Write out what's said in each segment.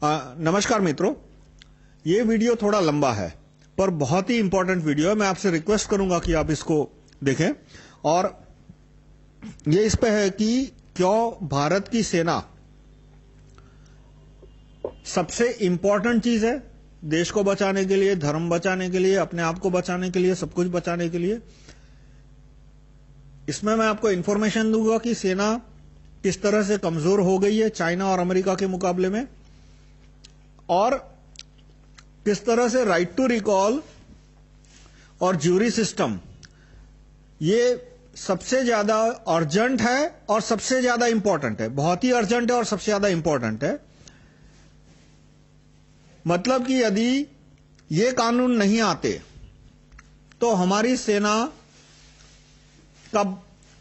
नमस्कार मित्रों, ये वीडियो थोड़ा लंबा है पर बहुत ही इंपॉर्टेंट वीडियो है। मैं आपसे रिक्वेस्ट करूंगा कि आप इसको देखें। और ये इस पे है कि क्यों भारत की सेना सबसे इंपॉर्टेंट चीज है देश को बचाने के लिए, धर्म बचाने के लिए, अपने आप को बचाने के लिए, सब कुछ बचाने के लिए। इसमें मैं आपको इंफॉर्मेशन दूंगा कि सेना किस तरह से कमजोर हो गई है चाइना और अमेरिका के मुकाबले में, और किस तरह से राइट टू रिकॉल और ज्यूरी सिस्टम ये सबसे ज्यादा अर्जेंट है और सबसे ज्यादा इंपॉर्टेंट है। बहुत ही अर्जेंट है और सबसे ज्यादा इंपॉर्टेंट है। मतलब कि यदि ये कानून नहीं आते तो हमारी सेना का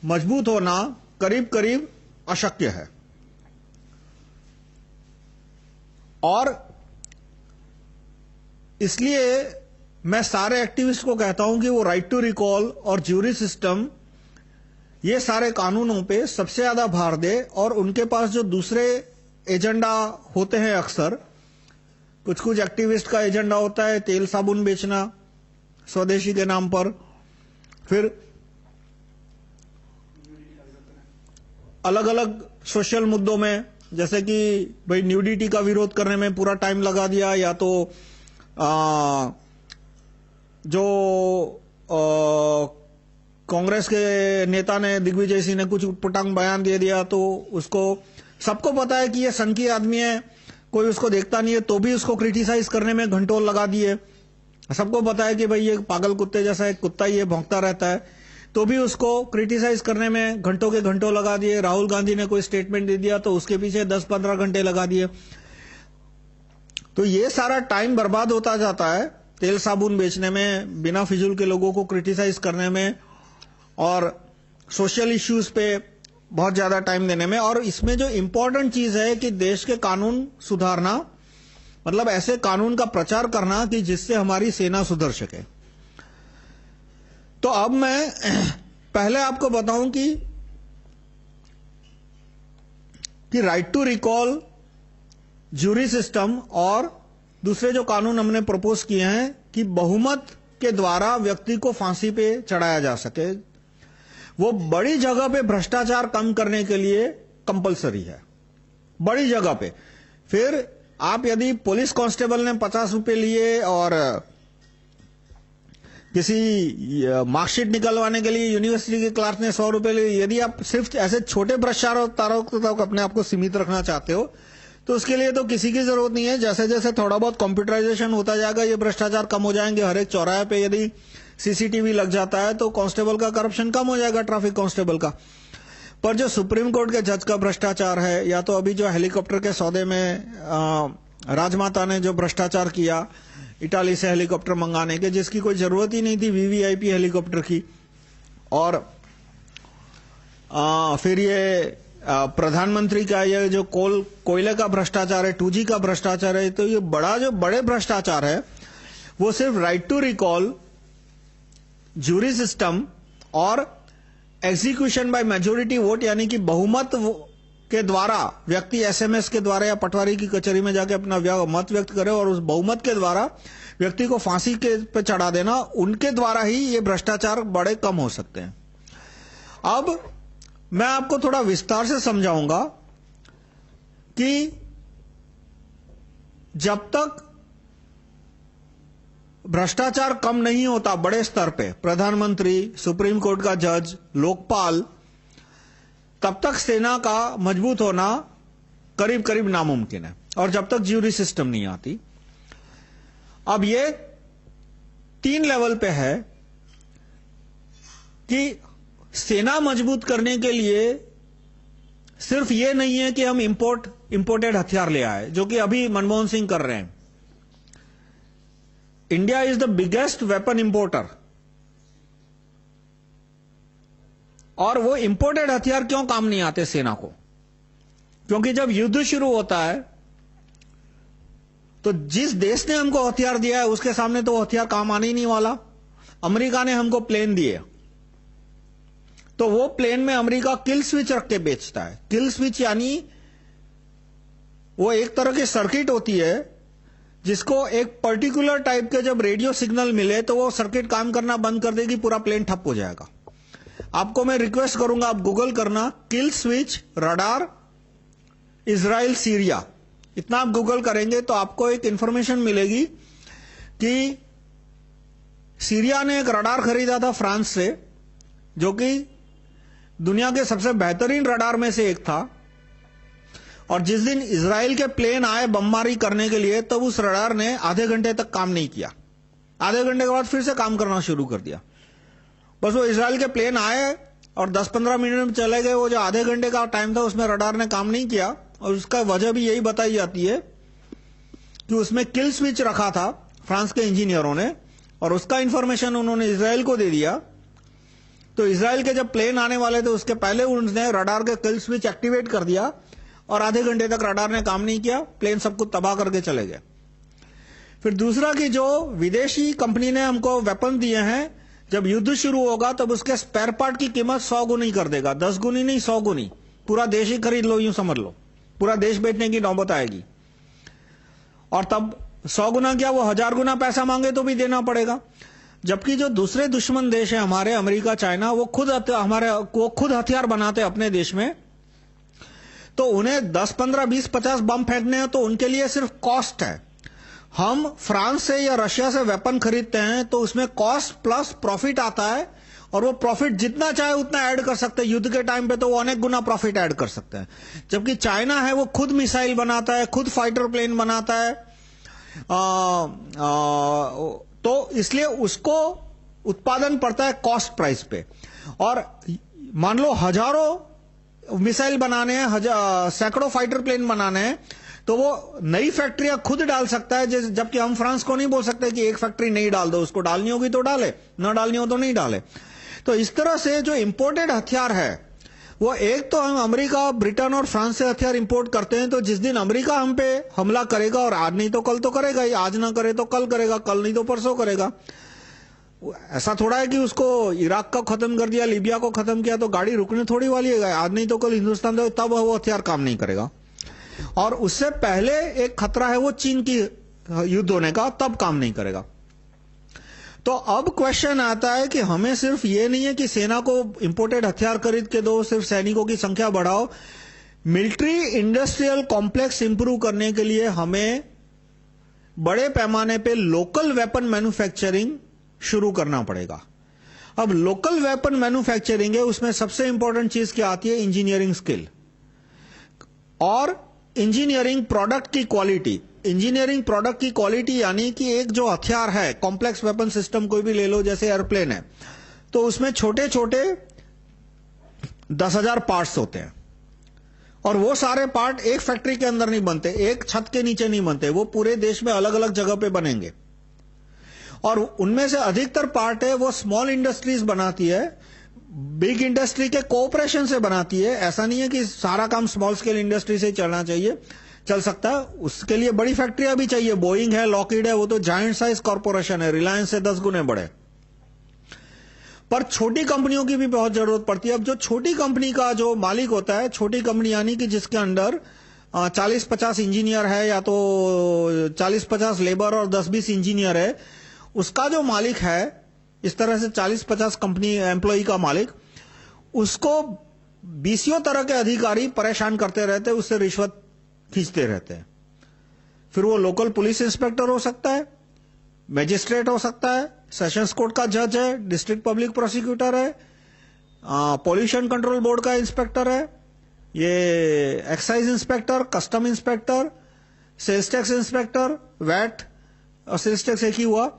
मजबूत होना करीब करीब अशक्य है। और इसलिए मैं सारे एक्टिविस्ट को कहता हूं कि वो राइट टू रिकॉल और ज्यूरी सिस्टम ये सारे कानूनों पे सबसे ज्यादा भार दे। और उनके पास जो दूसरे एजेंडा होते हैं, अक्सर कुछ कुछ एक्टिविस्ट का एजेंडा होता है तेल साबुन बेचना स्वदेशी के नाम पर, फिर अलग अलग सोशल मुद्दों में, जैसे कि भाई न्यूडिटी का विरोध करने में पूरा टाइम लगा दिया, या तो जो कांग्रेस के नेता ने दिग्विजय सिंह ने कुछ उटपटांग बयान दे दिया, तो उसको सबको पता है कि ये संघी आदमी है, कोई उसको देखता नहीं है, तो भी उसको क्रिटिसाइज करने में घंटों लगा दिए। सबको पता है कि भाई ये पागल कुत्ते जैसा एक कुत्ता ही ये भौंकता रहता है, तो भी उसको क्रिटिसाइज करने में घंटों के घंटों लगा दिए। राहुल गांधी ने कोई स्टेटमेंट दे दिया तो उसके पीछे 10-15 घंटे लगा दिए। तो ये सारा टाइम बर्बाद होता जाता है तेल साबुन बेचने में, बिना फिजूल के लोगों को क्रिटिसाइज करने में, और सोशल इश्यूज पे बहुत ज्यादा टाइम देने में। और इसमें जो इंपॉर्टेंट चीज है कि देश के कानून सुधारना, मतलब ऐसे कानून का प्रचार करना कि जिससे हमारी सेना सुधर सके। तो अब मैं पहले आपको बताऊं कि right to recall, jury system और दूसरे जो कानून हमने प्रपोज किए हैं कि बहुमत के द्वारा व्यक्ति को फांसी पे चढ़ाया जा सके, वो बड़ी जगह पे भ्रष्टाचार कम करने के लिए कंपलसरी है, बड़ी जगह पे। फिर आप यदि पुलिस कांस्टेबल ने 50 रुपए लिए और किसी मार्कशीट निकलवाने के लिए यूनिवर्सिटी के क्लार्क ने 100 रुपए लिए, यदि आप सिर्फ ऐसे छोटे भ्रष्टाचारों तक अपने आप को सीमित रखना चाहते हो तो उसके लिए तो किसी की जरूरत नहीं है। जैसे जैसे थोड़ा बहुत कंप्यूटराइजेशन होता जाएगा ये भ्रष्टाचार कम हो जाएंगे। हर एक चौराहे पे यदि सीसीटीवी लग जाता है तो कांस्टेबल का करप्शन कम हो जाएगा, ट्रैफिक कांस्टेबल का। पर जो सुप्रीम कोर्ट के जज का भ्रष्टाचार है, या तो अभी जो हेलीकॉप्टर के सौदे में राजमाता ने जो भ्रष्टाचार किया इटाली से हेलीकॉप्टर मंगाने के, जिसकी कोई जरूरत ही नहीं थी वीवीआईपी हेलीकॉप्टर की, और फिर ये प्रधानमंत्री का ये जो कोयले का भ्रष्टाचार है, 2G का भ्रष्टाचार है, तो ये जो बड़े भ्रष्टाचार है वो सिर्फ right to recall, jury system और एग्जीक्यूशन बाय मेजोरिटी वोट, यानी कि बहुमत के द्वारा व्यक्ति एसएमएस के द्वारा या पटवारी की कचहरी में जाके अपना मत व्यक्त करे और उस बहुमत के द्वारा व्यक्ति को फांसी के पे चढ़ा देना, उनके द्वारा ही ये भ्रष्टाचार बड़े कम हो सकते हैं। अब मैं आपको थोड़ा विस्तार से समझाऊंगा कि जब तक भ्रष्टाचार कम नहीं होता बड़े स्तर पे, प्रधानमंत्री, सुप्रीम कोर्ट का जज, लोकपाल, तब तक सेना का मजबूत होना करीब करीब नामुमकिन है, और जब तक ज्यूरी सिस्टम नहीं आती। अब ये 3 लेवल पे है कि सेना मजबूत करने के लिए सिर्फ ये नहीं है कि हम इंपोर्टेड हथियार ले आए, जो कि अभी मनमोहन सिंह कर रहे हैं। India is the biggest weapon importer. और वो इंपोर्टेड हथियार क्यों काम नहीं आते सेना को? क्योंकि जब युद्ध शुरू होता है तो जिस देश ने हमको हथियार दिया है उसके सामने तो वो हथियार काम आने ही नहीं वाला। अमेरिका ने हमको प्लेन दिए, तो वो प्लेन में अमेरिका किल स्विच रख के बेचता है। किल स्विच यानी वो एक तरह की सर्किट होती है जिसको एक पर्टिकुलर टाइप के जब रेडियो सिग्नल मिले तो वो सर्किट काम करना बंद कर देगी, पूरा प्लेन ठप हो जाएगा। आपको मैं रिक्वेस्ट करूंगा, आप गूगल करना kill switch radar Israel Syria, इतना आप गूगल करेंगे तो आपको एक इंफॉर्मेशन मिलेगी कि सीरिया ने एक रडार खरीदा था फ्रांस से, जो कि दुनिया के सबसे बेहतरीन रडार में से एक था। और जिस दिन इजराइल के प्लेन आए बमबारी करने के लिए, तब उस रडार ने आधे घंटे तक काम नहीं किया। आधे घंटे के बाद फिर से काम करना शुरू कर दिया। बस वो इजराइल के प्लेन आए और 10-15 मिनट में चले गए। वो जो आधे घंटे का टाइम था उसमें रडार ने काम नहीं किया, और उसका वजह भी यही बताई जाती है कि उसमें किल स्विच रखा था फ्रांस के इंजीनियरों ने, और उसका इंफॉर्मेशन उन्होंने इजराइल को दे दिया। तो इजराइल के जब प्लेन आने वाले थे उसके पहले उन्होंने रडार के किल स्विच एक्टिवेट कर दिया, और आधे घंटे तक रडार ने काम नहीं किया, प्लेन सब कुछ तबाह करके चले गए। फिर दूसरा कि जो विदेशी कंपनी ने हमको वेपन दिए हैं, जब युद्ध शुरू होगा तब उसके स्पेयर पार्ट की कीमत 100 गुनी कर देगा, 10 गुनी नहीं 100 गुनी। पूरा देश ही खरीद लो, यूं समझ लो, पूरा देश बेचने की नौबत आएगी। और तब 100 गुना क्या, वो 1000 गुना पैसा मांगे तो भी देना पड़ेगा। जबकि जो दूसरे दुश्मन देश है हमारे, अमेरिका चाइना, वो खुद हथियार बनाते अपने देश में, तो उन्हें 10, 15, 20, 50 बम फेंकने हैं तो उनके लिए सिर्फ कॉस्ट है। हम फ्रांस से या रशिया से वेपन खरीदते हैं तो उसमें कॉस्ट प्लस प्रॉफिट आता है, और वो प्रॉफिट जितना चाहे उतना ऐड कर सकते हैं। युद्ध के टाइम पे तो वो अनेक गुना प्रॉफिट ऐड कर सकते हैं। जबकि चाइना है वो खुद मिसाइल बनाता है, खुद फाइटर प्लेन बनाता है, तो इसलिए उसको उत्पादन पड़ता है कॉस्ट प्राइस पे। और मान लो हजारों मिसाइल बनाने हैं, सैकड़ों फाइटर प्लेन बनाने हैं, तो वो नई फैक्ट्रियां खुद डाल सकता है। जबकि हम फ्रांस को नहीं बोल सकते कि एक फैक्ट्री नहीं डाल दो, उसको डालनी होगी तो डाले, ना डालनी हो तो नहीं डाले। तो इस तरह से जो इंपोर्टेड हथियार है वो, एक तो हम अमेरिका, ब्रिटेन और फ्रांस से हथियार इंपोर्ट करते हैं, तो जिस दिन अमेरिका हम पे हमला करेगा, और आज नहीं तो कल तो करेगा ही, आज ना करे तो कल करेगा, कल नहीं तो परसों करेगा। ऐसा थोड़ा है कि उसको इराक का खत्म कर दिया, लीबिया को खत्म किया तो गाड़ी रुकने थोड़ी वाली है। आज नहीं तो कल हिंदुस्तान तो तब वो हथियार काम नहीं करेगा। और उससे पहले एक खतरा है वो चीन की युद्ध होने का, तब काम नहीं करेगा। तो अब क्वेश्चन आता है कि हमें सिर्फ ये नहीं है कि सेना को इंपोर्टेड हथियार खरीद के दो, सिर्फ सैनिकों की संख्या बढ़ाओ। मिलिट्री इंडस्ट्रियल कॉम्प्लेक्स इंप्रूव करने के लिए हमें बड़े पैमाने पे लोकल वेपन मैन्युफैक्चरिंग शुरू करना पड़ेगा। अब लोकल वेपन मैन्युफैक्चरिंग है, उसमें सबसे इंपॉर्टेंट चीज क्या आती है, इंजीनियरिंग स्किल और इंजीनियरिंग प्रोडक्ट की क्वालिटी। इंजीनियरिंग प्रोडक्ट की क्वालिटी यानी कि एक जो हथियार है, कॉम्प्लेक्स वेपन सिस्टम कोई भी ले लो, जैसे एयरप्लेन है, तो उसमें छोटे छोटे 10,000 पार्ट्स होते हैं, और वो सारे पार्ट एक फैक्ट्री के अंदर नहीं बनते, एक छत के नीचे नहीं बनते, वो पूरे देश में अलग अलग जगह पे बनेंगे। और उनमें से अधिकतर पार्ट है वो स्मॉल इंडस्ट्रीज बनाती है, बिग इंडस्ट्री के कोऑपरेशन से बनाती है। ऐसा नहीं है कि सारा काम स्मॉल स्केल इंडस्ट्री से चलना चाहिए, चल सकता है, उसके लिए बड़ी फैक्ट्रियां भी चाहिए। बोइंग है, लॉकहीड है, वो तो जायंट साइज कॉर्पोरेशन है, रिलायंस से 10 गुने बड़े। पर छोटी कंपनियों की भी बहुत जरूरत पड़ती है। अब जो छोटी कंपनी का जो मालिक होता है, छोटी कंपनी यानी कि जिसके अंडर 40-50 इंजीनियर है, या तो 40-50 लेबर और 10-20 इंजीनियर है, उसका जो मालिक है, इस तरह से 40-50 कंपनी एम्प्लॉय का मालिक, उसको 20 तरह के अधिकारी परेशान करते रहते हैं, उससे रिश्वत खींचते रहते हैं। फिर वो लोकल पुलिस इंस्पेक्टर हो सकता है, मैजिस्ट्रेट हो सकता है, सेशंस कोर्ट का जज है, डिस्ट्रिक्ट पब्लिक प्रोसिक्यूटर है, पॉल्यूशन कंट्रोल बोर्ड का इंस्पेक्टर है, ये excise inspector, custom inspector, sales tax inspector, VAT और सेल्स टैक्स एक ही हुआ,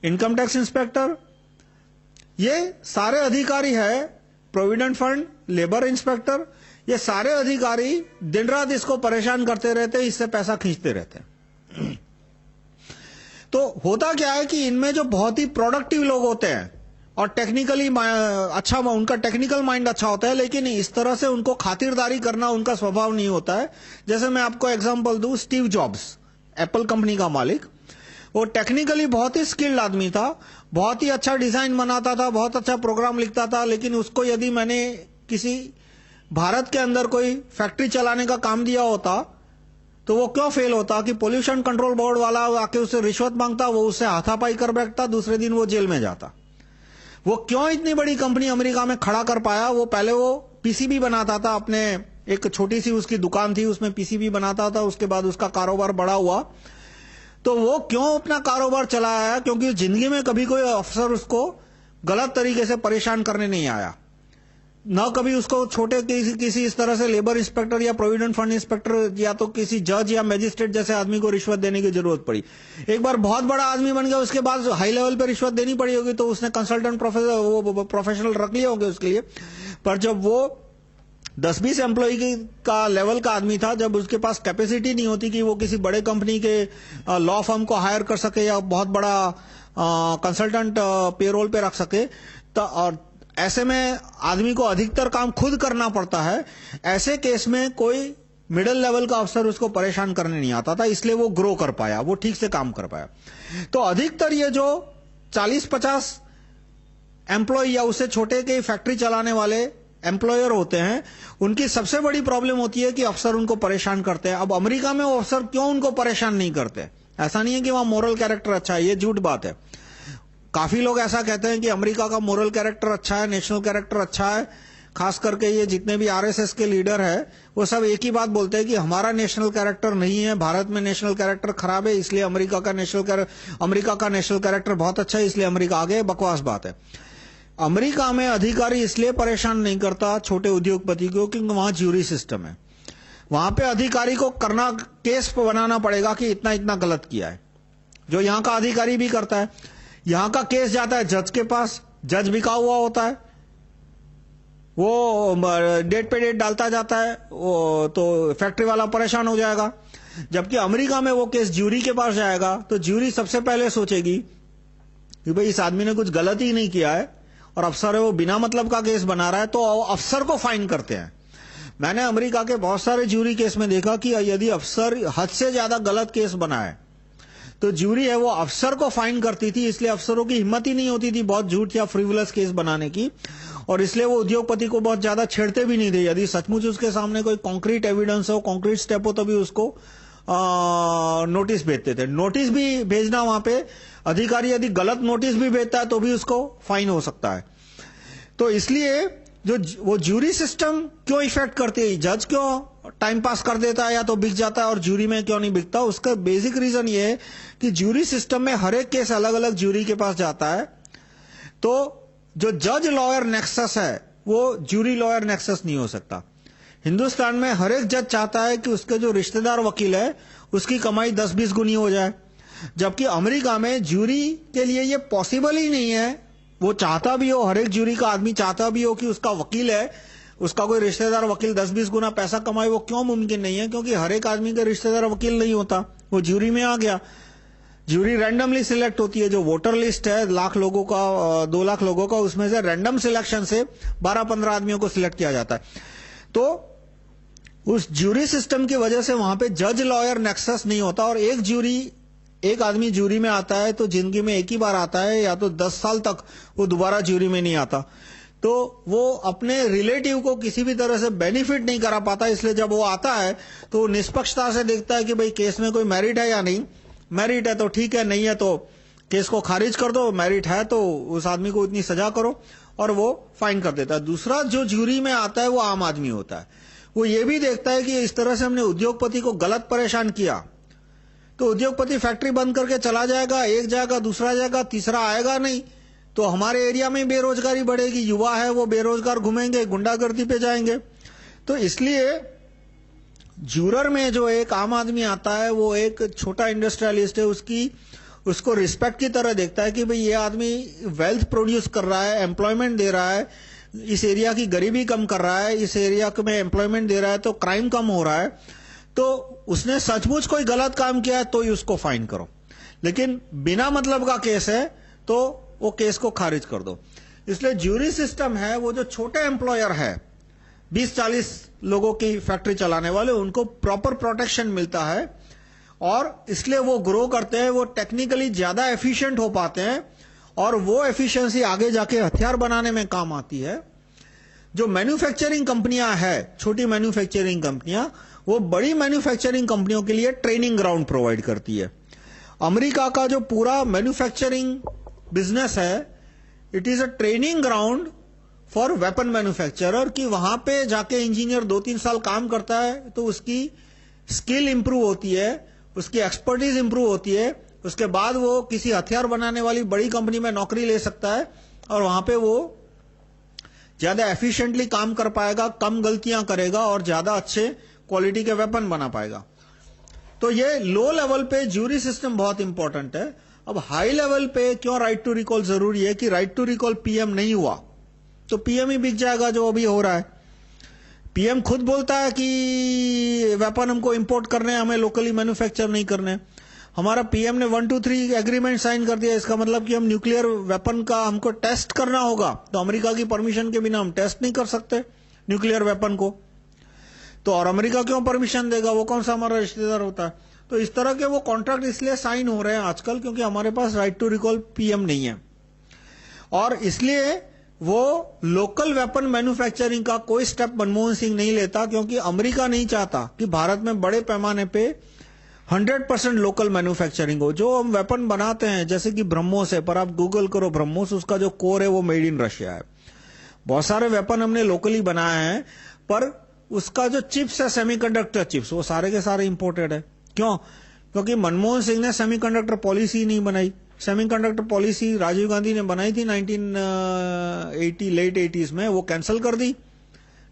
इनकम टैक्स इंस्पेक्टर, ये सारे अधिकारी है, प्रोविडेंट फंड, लेबर इंस्पेक्टर, ये सारे अधिकारी दिन रात इसको परेशान करते रहते हैं, इससे पैसा खींचते रहते हैं। तो होता क्या है कि इनमें जो बहुत ही प्रोडक्टिव लोग होते हैं और टेक्निकली अच्छा, उनका टेक्निकल माइंड अच्छा होता है, लेकिन इस तरह से उनको खातिरदारी करना उनका स्वभाव नहीं होता है। जैसे मैं आपको एग्जांपल दूं, स्टीव जॉब्स, एप्पल कंपनी का मालिक, वो टेक्निकली बहुत ही स्किल्ड आदमी था, बहुत ही अच्छा डिजाइन बनाता था, बहुत अच्छा प्रोग्राम लिखता था, लेकिन उसको यदि मैंने किसी भारत के अंदर कोई फैक्ट्री चलाने का काम दिया होता तो वो क्यों फेल होता कि पोल्यूशन कंट्रोल बोर्ड वाला आके उससे रिश्वत मांगता, वो उससे हाथापाई कर बैठता, दूसरे दिन वो जेल में जाता। वो क्यों इतनी बड़ी कंपनी अमेरिका में खड़ा कर पाया? वो पहले वो पीसीबी बनाता था, अपने एक छोटी सी उसकी दुकान थी, उसमें पीसीबी बनाता था, उसके बाद उसका कारोबार बड़ा हुआ। तो वो क्यों अपना कारोबार चलाया? क्योंकि जिंदगी में कभी कोई अफसर उसको गलत तरीके से परेशान करने नहीं आया, ना कभी उसको छोटे किसी इस तरह से लेबर इंस्पेक्टर या प्रोविडेंट फंड इंस्पेक्टर या तो किसी जज या मैजिस्ट्रेट जैसे आदमी को रिश्वत देने की जरूरत पड़ी। एक बार बहुत बड़ा आदमी बन गया, उसके बाद हाई लेवल पे रिश्वत देनी पड़ी होगी, तो उसने कंसल्टेंट प्रोफेशनल रख लिए होंगे उसके लिए। पर जब वो 10-20 एम्प्लॉय का लेवल का आदमी था, जब उसके पास कैपेसिटी नहीं होती कि वो किसी बड़े कंपनी के लॉ फर्म को हायर कर सके या बहुत बड़ा कंसल्टेंट पेरोल पे रख सके, तो और ऐसे में आदमी को अधिकतर काम खुद करना पड़ता है। ऐसे केस में कोई मिडिल लेवल का अफसर उसको परेशान करने नहीं आता था, इसलिए वो ग्रो कर पाया, वो ठीक से काम कर पाया। तो अधिकतर ये जो 40-50 एम्प्लॉय या उससे छोटे के फैक्ट्री चलाने वाले एम्प्लॉयर होते हैं, उनकी सबसे बड़ी प्रॉब्लम होती है कि अफसर उनको परेशान करते हैं। अब अमेरिका में वो अफसर क्यों उनको परेशान नहीं करते? ऐसा नहीं है कि वहां मोरल कैरेक्टर अच्छा है, ये झूठ बात है। काफी लोग ऐसा कहते हैं कि अमेरिका का मोरल कैरेक्टर अच्छा है, नेशनल कैरेक्टर अच्छा है। खास करके ये जितने भी आरएसएस के लीडर है, वो सब एक ही बात बोलते हैं कि हमारा नेशनल कैरेक्टर नहीं है, भारत में नेशनल कैरेक्टर खराब है, इसलिए अमेरिका का नेशनल कैरेक्टर बहुत अच्छा है, इसलिए अमेरिका आगे। बकवास बात है। अमेरिका में अधिकारी इसलिए परेशान नहीं करता छोटे उद्योगपति को क्योंकि वहां ज्यूरी सिस्टम है। वहां पे अधिकारी को करना, केस बनाना पड़ेगा कि इतना इतना गलत किया है, जो यहां का अधिकारी भी करता है। यहां का केस जाता है जज के पास, जज बिका हुआ होता है, वो डेट पे डेट डालता जाता है, वो तो फैक्ट्री वाला परेशान हो जाएगा। जबकि अमेरिका में वो केस ज्यूरी के पास जाएगा, तो ज्यूरी सबसे पहले सोचेगी कि भाई इस आदमी ने कुछ गलत ही नहीं किया है और अफसर है वो बिना मतलब का केस बना रहा है, तो अफसर को फाइन करते हैं। मैंने अमेरिका के बहुत सारे ज्यूरी केस में देखा कि यदि अफसर हद से ज्यादा गलत केस बनाए तो ज्यूरी है वो अफसर को फाइन करती थी, इसलिए अफसरों की हिम्मत ही नहीं होती थी बहुत झूठ या फ्रिवलस केस बनाने की, और इसलिए वो उद्योगपति को बहुत ज्यादा छेड़ते भी नहीं थे। यदि सचमुच उसके सामने कोई कॉन्क्रीट एविडेंस हो, कॉन्क्रीट स्टेप हो, तभी उसको नोटिस भेजते थे। नोटिस भी भेजना, वहां पे अधिकारी यदि गलत नोटिस भी भेजता है तो भी उसको फाइन हो सकता है। तो इसलिए जो वो ज्यूरी सिस्टम क्यों इफेक्ट करती है, जज क्यों टाइम पास कर देता है या तो बिक जाता है और ज्यूरी में क्यों नहीं बिकता, उसका बेसिक रीजन ये है कि ज्यूरी सिस्टम में हर एक केस अलग अलग ज्यूरी के पास जाता है। तो जो जज लॉयर नेक्सस है वो ज्यूरी लॉयर नेक्सस नहीं हो सकता। हिंदुस्तान में हर एक जज चाहता है कि उसके जो रिश्तेदार वकील है उसकी कमाई 10-20 गुनी हो जाए, जबकि अमेरिका में ज्यूरी के लिए ये पॉसिबल ही नहीं है। वो चाहता भी हो, हर एक ज्यूरी का आदमी चाहता भी हो कि उसका वकील है, उसका कोई रिश्तेदार वकील 10-20 गुना पैसा कमाए, वो क्यों मुमकिन नहीं है? क्योंकि हर एक आदमी का रिश्तेदार वकील नहीं होता, वो ज्यूरी में आ गया। ज्यूरी रैंडमली सिलेक्ट होती है, जो वोटर लिस्ट है 1,00,000 लोगों का, 2 लाख लोगों का, उसमें से रैंडम सिलेक्शन से 12-15 आदमियों को सिलेक्ट किया जाता है। तो उस ज्यूरी सिस्टम की वजह से वहां पे जज लॉयर नेक्सस नहीं होता, और एक आदमी ज्यूरी में आता है तो जिंदगी में एक ही बार आता है, या तो 10 साल तक वो दोबारा ज्यूरी में नहीं आता, तो वो अपने रिलेटिव को किसी भी तरह से बेनिफिट नहीं करा पाता। इसलिए जब वो आता है तो वो निष्पक्षता से देखता है कि भाई केस में कोई मेरिट है या नहीं, मेरिट है तो ठीक है, नहीं है तो केस को खारिज कर दो, मेरिट है तो उस आदमी को इतनी सजा करो, और वो फाइन कर देता है। दूसरा जो ज्यूरी में आता है वो आम आदमी होता है, वो ये भी देखता है कि इस तरह से हमने उद्योगपति को गलत परेशान किया तो उद्योगपति फैक्ट्री बंद करके चला जाएगा, एक जाएगा, दूसरा जाएगा, तीसरा आएगा नहीं, तो हमारे एरिया में बेरोजगारी बढ़ेगी, युवा है वो बेरोजगार घूमेंगे, गुंडागर्दी पे जाएंगे। तो इसलिए ज्यूरर में जो एक आम आदमी आता है वो एक छोटा इंडस्ट्रियलिस्ट है, उसको रिस्पेक्ट की तरह देखता है कि भाई ये आदमी वेल्थ प्रोड्यूस कर रहा है, एम्प्लॉयमेंट दे रहा है, इस एरिया की गरीबी कम कर रहा है, इस एरिया में एम्प्लॉयमेंट दे रहा है, तो क्राइम कम हो रहा है, तो उसने सचमुच कोई गलत काम किया है तो ही उसको फाइन करो। लेकिन बिना मतलब का केस है तो वो केस को खारिज कर दो। इसलिए ज्यूरी सिस्टम है वो जो छोटे एम्प्लॉयर है 20-40 लोगों की फैक्ट्री चलाने वाले, उनको प्रॉपर प्रोटेक्शन मिलता है और इसलिए वो ग्रो करते हैं, वो टेक्निकली ज्यादा एफिशिएंट हो पाते हैं और वो एफिशिएंसी आगे जाके हथियार बनाने में काम आती है। जो मैन्युफैक्चरिंग कंपनियां हैं, छोटी मैन्युफैक्चरिंग कंपनियां, वो बड़ी मैन्युफैक्चरिंग कंपनियों के लिए ट्रेनिंग ग्राउंड प्रोवाइड करती है। अमेरिका का जो पूरा मैन्युफैक्चरिंग बिजनेस है, it is a training ground for weapon manufacturer, कि वहां पे जाके इंजीनियर 2-3 साल काम करता है तो उसकी स्किल इंप्रूव होती है, उसकी एक्सपर्टीज इंप्रूव होती है, उसके बाद वो किसी हथियार बनाने वाली बड़ी कंपनी में नौकरी ले सकता है और वहां पे वो ज्यादा एफिशिएंटली काम कर पाएगा, कम गलतियां करेगा और ज्यादा अच्छे क्वालिटी के वेपन बना पाएगा। तो ये लो लेवल पे ज्यूरी सिस्टम बहुत इंपॉर्टेंट है। अब हाई लेवल पे क्यों राइट टू रिकॉल जरूरी है कि राइट टू रिकॉल पीएम नहीं हुआ तो पीएम ही बिक जाएगा, जो अभी हो रहा है। पीएम खुद बोलता है कि वेपन हमको इंपोर्ट करने हैं, हमें लोकली मैन्युफैक्चर नहीं करने। हमारा पीएम ने 1, 2, 3 एग्रीमेंट साइन कर दिया। इसका मतलब कि हम न्यूक्लियर वेपन का हमको टेस्ट करना होगा, तो अमेरिका की परमिशन के बिना हम टेस्ट नहीं कर सकते न्यूक्लियर वेपन को। तो और अमेरिका क्यों परमिशन देगा, वो कौन सा हमारा रिश्तेदार होता है। तो इस तरह के वो कॉन्ट्रैक्ट इसलिए साइन हो रहे हैं आजकल क्योंकि हमारे पास राइट टू रिकॉल पीएम नहीं है, और इसलिए वो लोकल वेपन मैन्युफैक्चरिंग का कोई स्टेप मनमोहन सिंह नहीं लेता, क्योंकि अमेरिका नहीं चाहता कि भारत में बड़े पैमाने पे 100% लोकल मैन्युफैक्चरिंग हो। जो हम वेपन बनाते हैं जैसे कि ब्रह्मोस है, पर आप गूगल करो ब्रह्मोस, उसका जो कोर है वो मेड इन रशिया है। बहुत सारे वेपन हमने लोकली बनाए हैं, पर उसका जो चिप्स है, सेमीकंडक्टर चिप्स, वो सारे के सारे इंपोर्टेड है। क्यों? क्योंकि मनमोहन सिंह ने सेमीकंडक्टर पॉलिसी नहीं बनाई। सेमीकंडक्टर पॉलिसी राजीव गांधी ने बनाई थी 1980 लेट 80s में, वो कैंसिल कर दी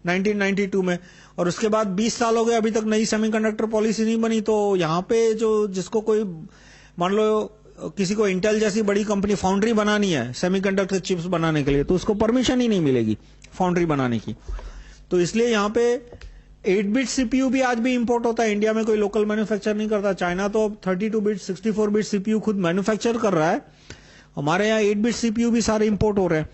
1992 में, और उसके बाद 20 साल हो गए अभी तक नई सेमीकंडक्टर पॉलिसी नहीं बनी। तो यहाँ पे जो जिसको कोई मान लो किसी को इंटेल जैसी बड़ी कंपनी फाउंड्री बनानी है सेमीकंडक्टर चिप्स बनाने के लिए, तो उसको परमिशन ही नहीं मिलेगी फाउंड्री बनाने की। तो इसलिए यहाँ पे 8-बिट सीपीयू भी आज भी इंपोर्ट होता है, इंडिया में कोई लोकल मैन्युफैक्चर नहीं करता। चाइना तो 32-बिट 64-बिट सीपीयू खुद मैन्युफैक्चर कर रहा है, हमारे यहाँ 8-बिट सीपीयू भी सारे इंपोर्ट हो रहे हैं।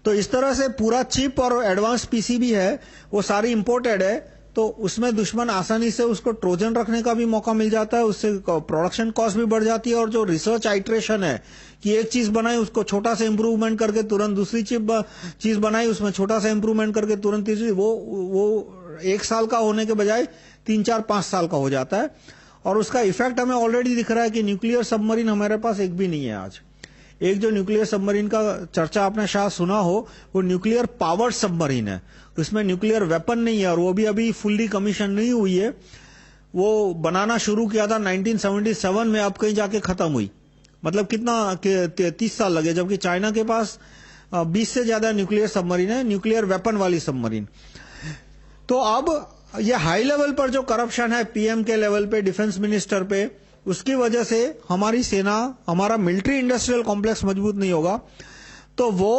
तो इस तरह से पूरा चिप और एडवांस पीसीबी है वो सारी इंपोर्टेड है, तो उसमें दुश्मन आसानी से उसको ट्रोजन रखने का भी मौका मिल जाता है, उससे प्रोडक्शन कॉस्ट भी बढ़ जाती है। और जो रिसर्च आइट्रेशन है कि एक चीज बनाई उसको छोटा सा इंप्रूवमेंट करके तुरंत दूसरी चीज बनाई, उसमें छोटा सा इंप्रूवमेंट करके तुरंत तीसरी, वो 1 साल का होने के बजाय 3, 4, 5 साल का हो जाता है। और उसका इफेक्ट हमें ऑलरेडी दिख रहा है कि न्यूक्लियर सबमरीन हमारे पास एक भी नहीं है आज। एक जो न्यूक्लियर सबमरीन का चर्चा आपने शायद सुना हो, वो न्यूक्लियर पावर्ड सबमरीन है, उसमें न्यूक्लियर वेपन नहीं है और वो भी अभी फुल्ली कमीशन नहीं हुई है। वो बनाना शुरू किया था 1977 में, अब कहीं जाके खत्म हुई। मतलब कितना 30 साल लगे, जबकि चाइना के पास 20 से ज्यादा न्यूक्लियर सबमरीन है, न्यूक्लियर वेपन वाली सबमरीन। तो अब ये हाई लेवल पर जो करप्शन है पीएम के लेवल पे, डिफेंस मिनिस्टर पे, उसकी वजह से हमारी सेना, हमारा मिलिट्री इंडस्ट्रियल कॉम्प्लेक्स मजबूत नहीं होगा। तो वो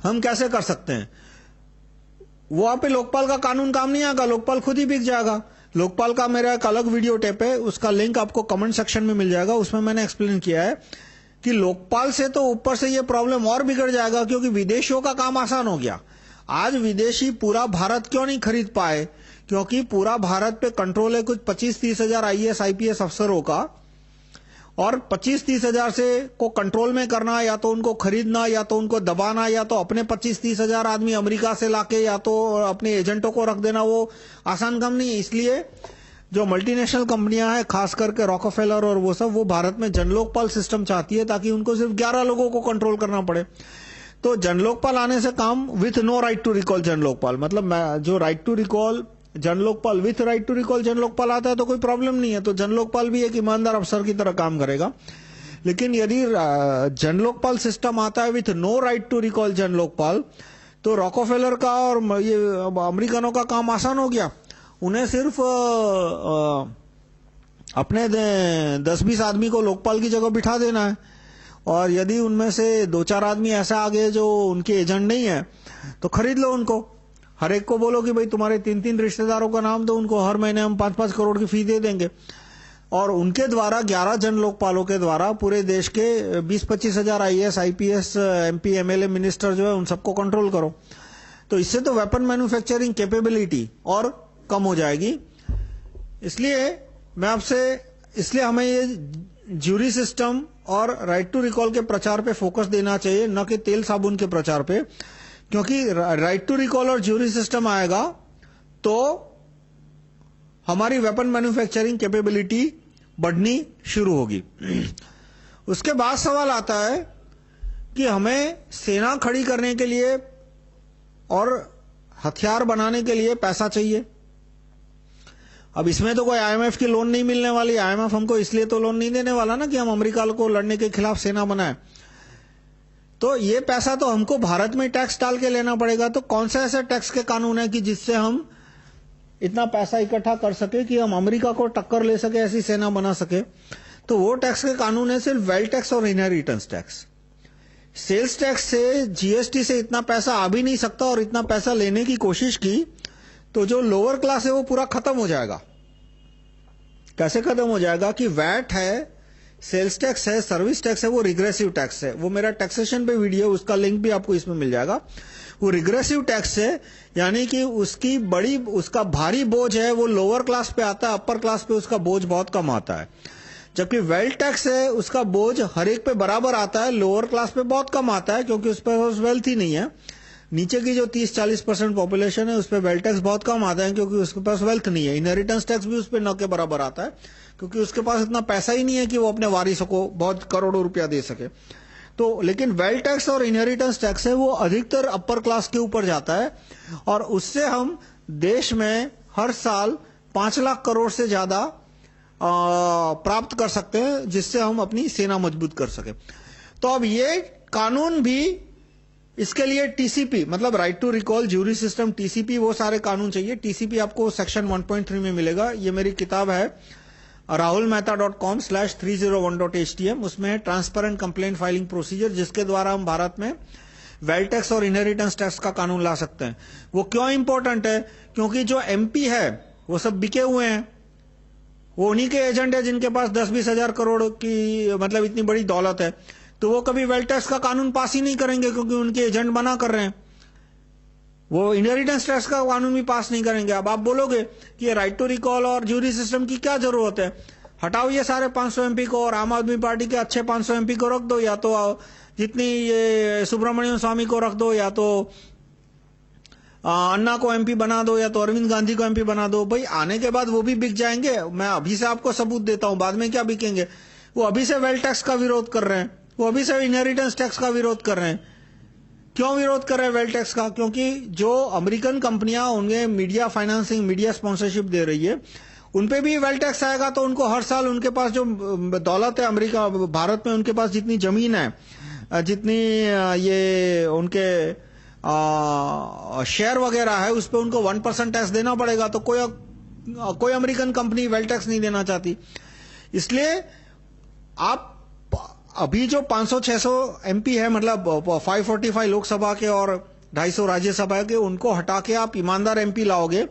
हम कैसे कर सकते हैं? वहां पे लोकपाल का कानून काम नहीं आएगा, लोकपाल खुद ही बिक जाएगा। लोकपाल का मेरा एक अलग वीडियो टेप है, उसका लिंक आपको कमेंट सेक्शन में मिल जाएगा। उसमें मैंने एक्सप्लेन किया है कि लोकपाल से तो ऊपर से ये प्रॉब्लम और बिगड़ जाएगा, क्योंकि विदेशियों का काम आसान हो गया। आज विदेशी पूरा भारत क्यों नहीं खरीद पाए? क्योंकि पूरा भारत पे कंट्रोल है कुछ 25-30 हजार आईएएस आईपीएस अफसरों का, और 25-30 हजार से को कंट्रोल में करना, या तो उनको खरीदना, या तो उनको दबाना, या तो अपने 25-30 हजार आदमी अमेरिका से लाके, या तो अपने एजेंटों को रख देना, वो आसान काम नहीं है। इसलिए जो मल्टीनेशनल कंपनियां हैं, खास करके रॉकफेलर और वो सब, वो भारत में जनलोकपाल सिस्टम चाहती है ताकि उनको सिर्फ 11 लोगों को कंट्रोल करना पड़े। तो जनलोकपाल आने से काम with no right to recall Janlokpal, मतलब जो right to recall Janlokpal with right to recall Janlokpal आता है तो कोई प्रॉब्लम नहीं है। तो जनलोकपाल भी एक ईमानदार अफसर की तरह काम करेगा। लेकिन यदि जनलोकपाल सिस्टम आता है with no right to recall Janlokpal, तो रॉकफेलर का और ये अमेरिकनों का काम आसान हो गया। उन्हें सिर्फ अपने 10-20 आदमी को लोकपाल की जगह बिठा देना है, और यदि उनमें से 2-4 आदमी ऐसा आ गए जो उनके एजेंट नहीं है तो खरीद लो उनको। हर एक को बोलो कि भाई तुम्हारे 3-3 रिश्तेदारों का नाम दो, उनको हर महीने हम 5-5 करोड़ की फी दे देंगे, और उनके द्वारा 11 जन लोकपालों के द्वारा पूरे देश के 20-25 हजार IAS IPS MP MLA minister जो है उन सबको कंट्रोल करो। तो इससे तो वेपन मैन्युफैक्चरिंग कैपेबिलिटी और कम हो जाएगी। इसलिए हमें ये ज्यूरी सिस्टम और राइट टू रिकॉल के प्रचार पे फोकस देना चाहिए, न कि तेल साबुन के प्रचार पे। क्योंकि राइट टू रिकॉल और ज्यूरी सिस्टम आएगा तो हमारी वेपन मैन्युफैक्चरिंग कैपेबिलिटी बढ़नी शुरू होगी। उसके बाद सवाल आता है कि हमें सेना खड़ी करने के लिए और हथियार बनाने के लिए पैसा चाहिए। अब इसमें तो कोई आईएमएफ की लोन नहीं मिलने वाली। आईएमएफ हमको इसलिए तो लोन नहीं देने वाला ना कि हम अमेरिका को लड़ने के खिलाफ सेना बनाए। तो ये पैसा तो हमको भारत में टैक्स डाल के लेना पड़ेगा। तो कौन सा ऐसा टैक्स के कानून है कि जिससे हम इतना पैसा इकट्ठा कर सके कि हम अमेरिका को टक्कर ले सके, ऐसी सेना बना सके? तो वो टैक्स के कानून है सिर्फ वेल्थ टैक्स और इनहेरिटेंस टैक्स। सेल्स टैक्स से, जीएसटी से इतना पैसा आ भी नहीं सकता, और इतना पैसा लेने की कोशिश की तो जो लोअर क्लास है वो पूरा खत्म हो जाएगा। कैसे खत्म हो जाएगा कि वैट है, सेल्स टैक्स है, सर्विस टैक्स है, वो रिग्रेसिव टैक्स है। वो मेरा टैक्सेशन पे वीडियो, उसका लिंक भी आपको इसमें मिल जाएगा। वो रिग्रेसिव टैक्स है, यानी कि उसका भारी बोझ है वो लोअर क्लास पे आता है, अपर क्लास पे उसका बोझ बहुत कम आता है। जबकि वेल्थ टैक्स है, उसका बोझ हर एक पे बराबर आता है, लोअर क्लास पे बहुत कम आता है, क्योंकि उस पर वेल्थ ही नहीं है। नीचे की जो 30-40% पॉपुलेशन है उस पर वेल्थ टैक्स बहुत कम आता है, क्योंकि उसके पास वेल्थ नहीं है। इनहेरिटेंस टैक्स भी उस पर न के बराबर आता है, क्योंकि उसके पास इतना पैसा ही नहीं है कि वो अपने वारिसों को बहुत करोड़ों रुपया दे सके। तो लेकिन वेल्थ टैक्स और इनहेरिटेंस टैक्स है वो अधिकतर अपर क्लास के ऊपर जाता है, और उससे हम देश में हर साल 5 लाख करोड़ से ज्यादा प्राप्त कर सकते हैं, जिससे हम अपनी सेना मजबूत कर सके। तो अब ये कानून भी, इसके लिए टीसीपी मतलब right to recall, jury system, TCP, वो सारे कानून चाहिए। टीसीपी आपको सेक्शन 1.3 में मिलेगा। ये मेरी किताब है rahulmehta.com/301.htm। उसमें ट्रांसपेरेंट कंप्लेंट फाइलिंग प्रोसीजर, जिसके द्वारा हम भारत में वेल्थ टैक्स और इनहेरिटेंस टैक्स का कानून ला सकते हैं। वो क्यों इंपॉर्टेंट है? क्योंकि जो एमपी है वो सब बिके हुए हैं। वो उन्हीं के एजेंट है जिनके पास 10-20 हजार करोड़ की मतलब इतनी बड़ी दौलत है। तो वो कभी वेल्थ टैक्स का कानून पास ही नहीं करेंगे, क्योंकि उनके एजेंट बना कर रहे हैं। वो इनहेरिटेंस टैक्स का कानून भी पास नहीं करेंगे। अब आप बोलोगे कि ये राइट टू रिकॉल और ज्यूरी सिस्टम की क्या जरूरत है? हटाओ ये सारे 500 एमपी को, और आम आदमी पार्टी के अच्छे 500 एमपी को रख दो, या तो जितनी ये सुब्रमण्यम स्वामी को रख दो, या तो अन्ना को एमपी बना दो, या तो अरविंद गांधी को एमपी बना दो। भाई आने के बाद वो भी बिक जाएंगे। मैं अभी से आपको सबूत देता हूं, बाद में क्या बिकेंगे? वो अभी से वेल्थ टैक्स का विरोध कर रहे हैं, वो अभी से इनहेरिटेंस टैक्स का विरोध कर रहे हैं। क्यों विरोध कर रहे हैं वेल्थ टैक्स का? क्योंकि जो अमेरिकन कंपनियां उन्हें मीडिया फाइनेंसिंग, मीडिया स्पॉन्सरशिप दे रही है, उनपे भी वेल्थ टैक्स आएगा। तो उनको हर साल उनके पास जो दौलत है अमेरिका, भारत में उनके पास जितनी जमीन है, जितनी ये उनके शेयर वगैरह है, उस पर उनको 1% टैक्स देना पड़ेगा। तो कोई अमेरिकन कंपनी वेल्थ टैक्स नहीं देना चाहती। इसलिए आप अभी जो 500-600 एमपी है, मतलब 545 लोकसभा के और 250 राज्यसभा के, उनको हटा के आप ईमानदार एमपी लाओगे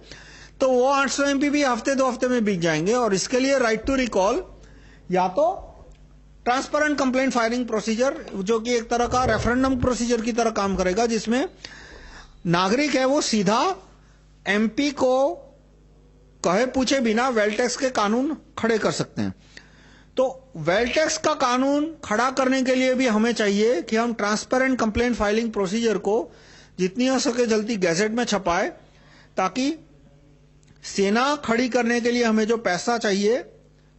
तो वो 800 एमपी भी हफ्ते 2 हफ्ते में बिक जाएंगे। और इसके लिए राइट टू रिकॉल या तो ट्रांसपेरेंट कंप्लेंट फाइलिंग प्रोसीजर, जो कि एक तरह का रेफरेंडम प्रोसीजर की तरह काम करेगा, जिसमें नागरिक है वो सीधा एमपी को कहे पूछे बिना वेल्थ टैक्स के कानून खड़े कर सकते हैं। तो वेल्थ टैक्स का कानून खड़ा करने के लिए भी हमें चाहिए कि हम ट्रांसपेरेंट कंप्लेंट फाइलिंग प्रोसीजर को जितनी हो सके जल्दी गैजेट में छपाए, ताकि सेना खड़ी करने के लिए हमें जो पैसा चाहिए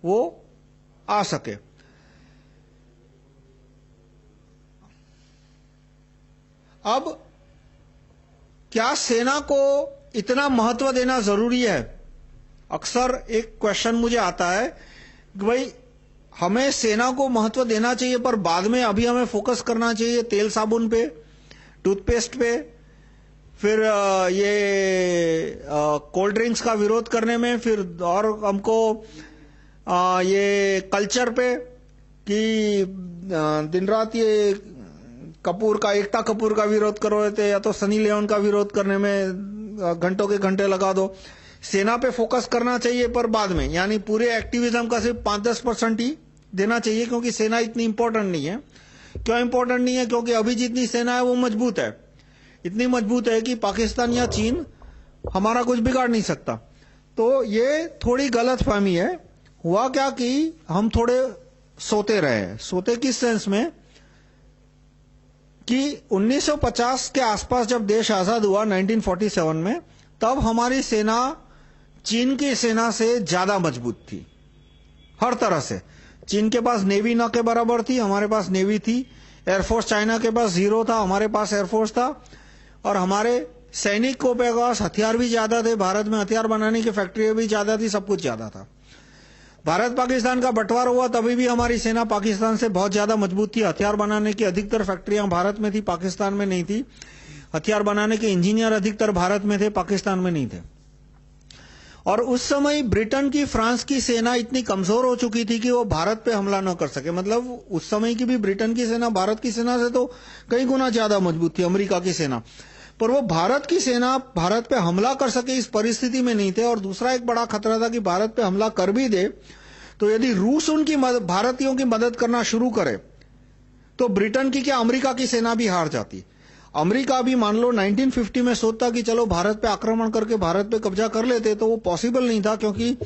वो आ सके। अब क्या सेना को इतना महत्व देना जरूरी है? अक्सर एक क्वेश्चन मुझे आता है कि भाई हमें सेना को महत्व देना चाहिए, पर बाद में अभी हमें फोकस करना चाहिए तेल साबुन पे, टूथपेस्ट पे, फिर ये कोल्ड ड्रिंक्स का विरोध करने में, फिर और हमको ये कल्चर पे कि दिन रात ये एकता कपूर का विरोध कर रहे थे, या तो सनी लियोन का विरोध करने में घंटों के घंटे लगा दो। सेना पे फोकस करना चाहिए, पर बाद में, यानी पूरे एक्टिविज्म का सिर्फ 5-10% ही देना चाहिए, क्योंकि सेना इतनी इंपॉर्टेंट नहीं है। क्यों इंपॉर्टेंट नहीं है? क्योंकि अभी जितनी सेना है वो मजबूत है, इतनी मजबूत है कि पाकिस्तान या चीन हमारा कुछ बिगाड़ नहीं सकता। तो ये थोड़ी गलत फहमी है। हुआ क्या कि हम थोड़े सोते रहे। सोते किस सेंस में कि 1950 के आसपास जब देश आजाद हुआ 1947 में, तब हमारी सेना चीन की सेना से ज्यादा मजबूत थी हर तरह से। चीन के पास नेवी न के बराबर थी, हमारे पास नेवी थी। एयरफोर्स चाइना के पास 0 था, हमारे पास एयरफोर्स था। और हमारे सैनिकों के पास हथियार भी ज्यादा थे, भारत में हथियार बनाने की फैक्ट्रियां भी ज्यादा थी, सब कुछ ज्यादा था। भारत पाकिस्तान का बंटवारा हुआ तभी भी हमारी सेना पाकिस्तान से बहुत ज्यादा मजबूत थी। हथियार बनाने की अधिकतर फैक्ट्रियां भारत में थी, पाकिस्तान में नहीं थी। हथियार बनाने के इंजीनियर अधिकतर भारत में थे, पाकिस्तान में नहीं थे। और उस समय ब्रिटेन की, फ्रांस की सेना इतनी कमजोर हो चुकी थी कि वो भारत पे हमला न कर सके। मतलब उस समय की भी ब्रिटेन की सेना भारत की सेना से तो कई गुना ज्यादा मजबूत थी, अमेरिका की सेना। पर वो भारत की सेना भारत पे हमला कर सके इस परिस्थिति में नहीं थे। और दूसरा एक बड़ा खतरा था कि भारत पे हमला कर भी दे तो यदि रूस उनकी भारतीयों की मदद करना शुरू करे तो ब्रिटेन की क्या, अमेरिका की सेना भी हार जाती। अमेरिका भी मान लो 1950 में सोचता कि चलो भारत पे आक्रमण करके भारत पे कब्जा कर लेते, तो वो पॉसिबल नहीं था, क्योंकि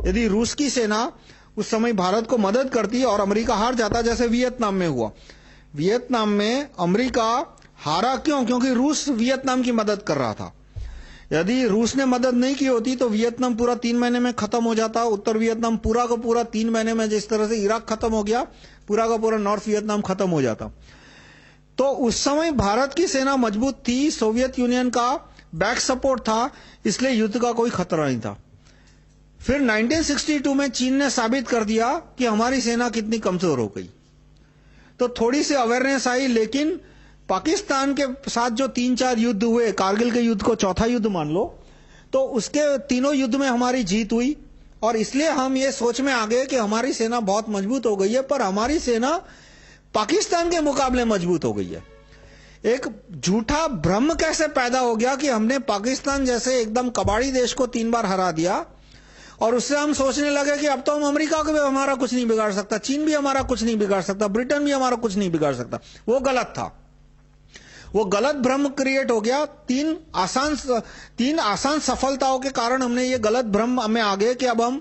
यदि रूस की सेना उस समय भारत को मदद करती और अमेरिका हार जाता, जैसे वियतनाम में हुआ। वियतनाम में अमेरिका हारा क्यों? क्योंकि रूस वियतनाम की मदद कर रहा था। यदि रूस ने मदद नहीं की होती तो वियतनाम पूरा 3 महीने में खत्म हो जाता। उत्तर वियतनाम पूरा का पूरा 3 महीने में, जिस तरह से इराक खत्म हो गया, पूरा का पूरा नॉर्थ वियतनाम खत्म हो जाता। तो उस समय भारत की सेना मजबूत थी, सोवियत यूनियन का बैक सपोर्ट था, इसलिए युद्ध का कोई खतरा नहीं था। फिर 1962 में चीन ने साबित कर दिया कि हमारी सेना कितनी कमजोर हो गई, तो थोड़ी सी अवेयरनेस आई। लेकिन पाकिस्तान के साथ जो 3-4 युद्ध हुए, कारगिल के युद्ध को चौथा युद्ध मान लो, तो उसके तीनों युद्ध में हमारी जीत हुई। और इसलिए हम ये सोच में आ गए कि हमारी सेना बहुत मजबूत हो गई है, पर हमारी सेना पाकिस्तान के मुकाबले मजबूत हो गई है। एक झूठा भ्रम कैसे पैदा हो गया कि हमने पाकिस्तान जैसे एकदम कबाड़ी देश को 3 बार हरा दिया, और उससे हम सोचने लगे कि अब तो हम अमेरिका को भी हमारा कुछ नहीं बिगाड़ सकता, चीन भी हमारा कुछ नहीं बिगाड़ सकता, ब्रिटेन भी हमारा कुछ नहीं बिगाड़ सकता। वो गलत था, वो गलत भ्रम क्रिएट हो गया। 3 आसान सफलताओं के कारण हमने ये गलत भ्रम में आ गए कि अब हम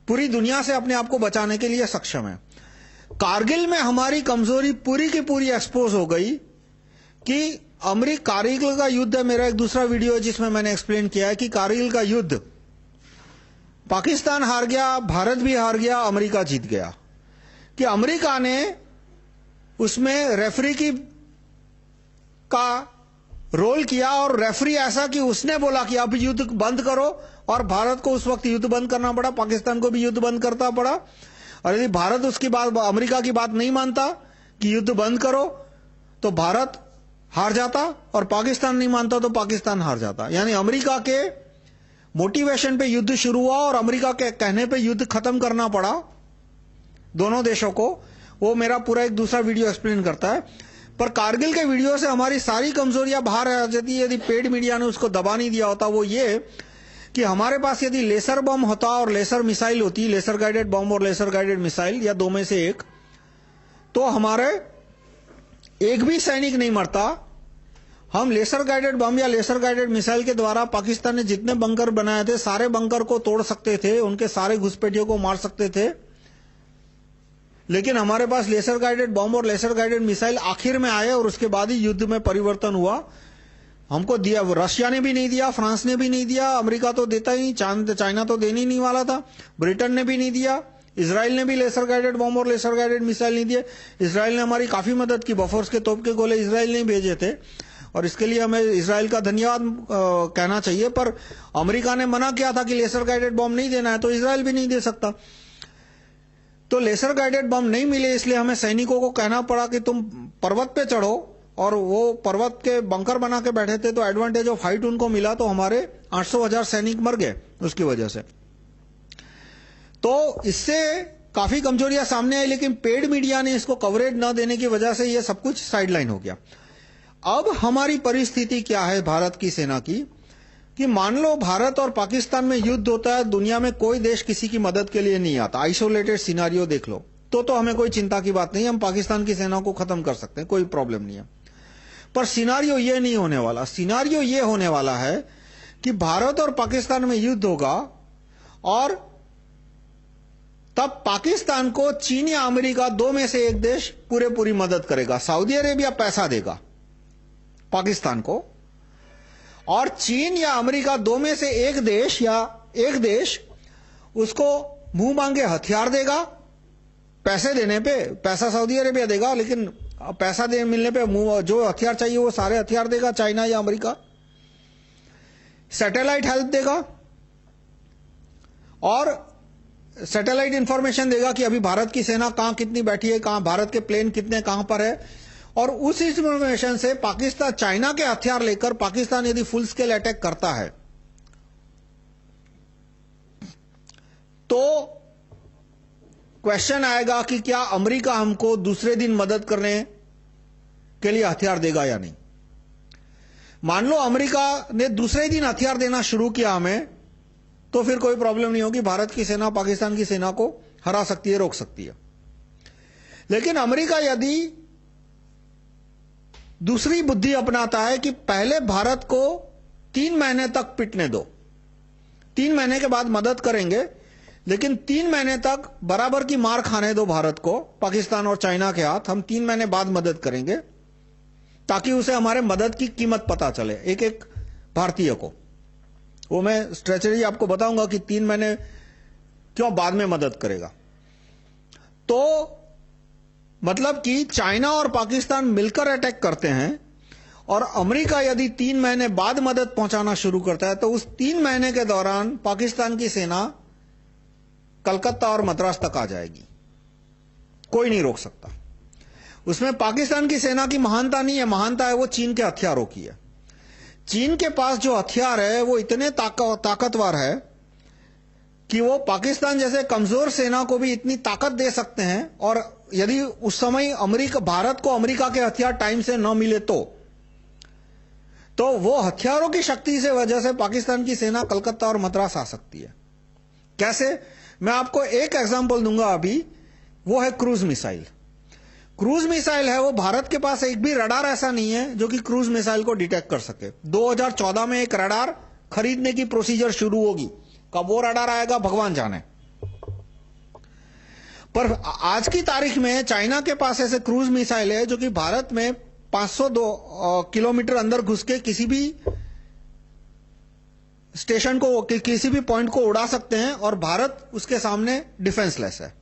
पूरी दुनिया से अपने आप को बचाने के लिए सक्षम है। कारगिल में हमारी कमजोरी पूरी की पूरी एक्सपोज हो गई कि कारगिल का युद्ध है, मेरा एक दूसरा वीडियो है जिसमें मैंने एक्सप्लेन किया है कि कारगिल का युद्ध पाकिस्तान हार गया, भारत भी हार गया, अमेरिका जीत गया। कि अमेरिका ने उसमें रेफरी का रोल किया, और रेफरी ऐसा कि उसने बोला कि अब युद्ध बंद करो, और भारत को उस वक्त युद्ध बंद करना पड़ा, पाकिस्तान को भी युद्ध बंद करना पड़ा। और यदि भारत उसकी बात, अमेरिका की बात नहीं मानता कि युद्ध बंद करो, तो भारत हार जाता, और पाकिस्तान नहीं मानता तो पाकिस्तान हार जाता। यानी अमेरिका के मोटिवेशन पे युद्ध शुरू हुआ, और अमेरिका के कहने पे युद्ध खत्म करना पड़ा दोनों देशों को। वो मेरा पूरा एक दूसरा वीडियो एक्सप्लेन करता है। पर कारगिल के वीडियो से हमारी सारी कमजोरियां बाहर आ जाती है, यदि पेड मीडिया ने उसको दबा नहीं दिया होता। वो ये कि हमारे पास यदि लेसर बम होता और लेसर मिसाइल होती, लेसर गाइडेड बम और लेसर गाइडेड मिसाइल, या दो में से एक, तो हमारे एक भी सैनिक नहीं मरता। हम लेसर गाइडेड बम या लेसर गाइडेड मिसाइल के द्वारा पाकिस्तान ने जितने बंकर बनाए थे, सारे बंकर को तोड़ सकते थे, उनके सारे घुसपैठियों को मार सकते थे। लेकिन हमारे पास लेसर गाइडेड बम और लेसर गाइडेड मिसाइल आखिर में आए, और उसके बाद ही युद्ध में परिवर्तन हुआ। हमको दिया, रशिया ने भी नहीं दिया, फ्रांस ने भी नहीं दिया, अमेरिका तो देता ही, चाइना तो देने ही नहीं वाला था, ब्रिटेन ने भी नहीं दिया, इजराइल ने भी लेसर गाइडेड बम और लेसर गाइडेड मिसाइल नहीं दिए। इजराइल ने हमारी काफी मदद की, बफर्स के तोप के गोले इजराइल ने भेजे थे, और इसके लिए हमें इजराइल का धन्यवाद कहना चाहिए। पर अमेरिका ने मना किया था कि लेसर गाइडेड बम नहीं देना है, तो इजराइल भी नहीं दे सकता। तो लेसर गाइडेड बम नहीं मिले, इसलिए हमें सैनिकों को कहना पड़ा कि तुम पर्वत पे चढ़ो, और वो पर्वत के बंकर बना के बैठे थे, तो एडवांटेज ऑफ हाइट उनको मिला, तो हमारे 800,000 सैनिक मर गए उसकी वजह से। तो इससे काफी कमजोरियां सामने आई, लेकिन पेड मीडिया ने इसको कवरेज न देने की वजह से ये सब कुछ साइडलाइन हो गया। अब हमारी परिस्थिति क्या है भारत की सेना की, कि मान लो भारत और पाकिस्तान में युद्ध होता है, दुनिया में कोई देश किसी की मदद के लिए नहीं आता, आइसोलेटेड सिनारियो देख लो, तो हमें कोई चिंता की बात नहीं, हम पाकिस्तान की सेना को खत्म कर सकते हैं, कोई प्रॉब्लम नहीं है। पर सिनारियो ये नहीं होने वाला। सिनारियो ये होने वाला है कि भारत और पाकिस्तान में युद्ध होगा, और तब पाकिस्तान को चीन या अमेरिका, दो में से एक देश पूरी मदद करेगा। सऊदी अरेबिया पैसा देगा पाकिस्तान को, और चीन या अमेरिका, दो में से एक देश या एक देश उसको मुंह मांगे हथियार देगा, पैसे देने पे, पैसा सऊदी अरेबिया देगा, लेकिन पैसा मिलने पे मुंह जो हथियार चाहिए वो सारे हथियार देगा, चाइना या अमेरिका। सैटेलाइट हेल्प देगा और सैटेलाइट इंफॉर्मेशन देगा कि अभी भारत की सेना कहां कितनी बैठी है, कहां भारत के प्लेन कितने कहां पर है, और उस इंफॉर्मेशन से पाकिस्तान चाइना के हथियार लेकर पाकिस्तान यदि फुल स्केल अटैक करता है तो क्वेश्चन आएगा कि क्या अमेरिका हमको दूसरे दिन मदद करने के लिए हथियार देगा या नहीं। मान लो अमेरिका ने दूसरे दिन हथियार देना शुरू किया हमें, तो फिर कोई प्रॉब्लम नहीं होगी, भारत की सेना पाकिस्तान की सेना को हरा सकती है, रोक सकती है। लेकिन अमेरिका यदि दूसरी बुद्धि अपनाता है कि पहले भारत को 3 महीने तक पिटने दो, 3 महीने के बाद मदद करेंगे, लेकिन 3 महीने तक बराबर की मार खाने दो भारत को, पाकिस्तान और चाइना के हाथ, हम 3 महीने बाद मदद करेंगे, ताकि उसे हमारे मदद की कीमत पता चले एक एक भारतीय को। वो मैं स्ट्रेटजी आपको बताऊंगा कि 3 महीने क्यों बाद में मदद करेगा। तो मतलब कि चाइना और पाकिस्तान मिलकर अटैक करते हैं और अमेरिका यदि 3 महीने बाद मदद पहुंचाना शुरू करता है, तो उस 3 महीने के दौरान पाकिस्तान की सेना कलकत्ता और मद्रास तक आ जाएगी, कोई नहीं रोक सकता। उसमें पाकिस्तान की सेना की महानता नहीं है, महानता है वो चीन के हथियारों की है। चीन के पास जो हथियार है वो इतने ताकतवर है कि वो पाकिस्तान जैसे कमजोर सेना को भी इतनी ताकत दे सकते हैं, और यदि उस समय भारत को अमेरिका के हथियार टाइम से न मिले तो वो हथियारों की शक्ति से वजह से पाकिस्तान की सेना कलकत्ता और मद्रास आ सकती है। कैसे? मैं आपको एक एग्जांपल दूंगा अभी, वो है क्रूज मिसाइल। क्रूज मिसाइल है वो, भारत के पास एक भी रडार ऐसा नहीं है जो कि क्रूज मिसाइल को डिटेक्ट कर सके। 2014 में एक रडार खरीदने की प्रोसीजर शुरू होगी, कब वो रडार आएगा भगवान जाने। पर आज की तारीख में चाइना के पास ऐसे क्रूज मिसाइल है जो कि भारत में 502 किलोमीटर अंदर घुस के किसी भी स्टेशन को, किसी भी पॉइंट को उड़ा सकते हैं, और भारत उसके सामने डिफेंसलेस है।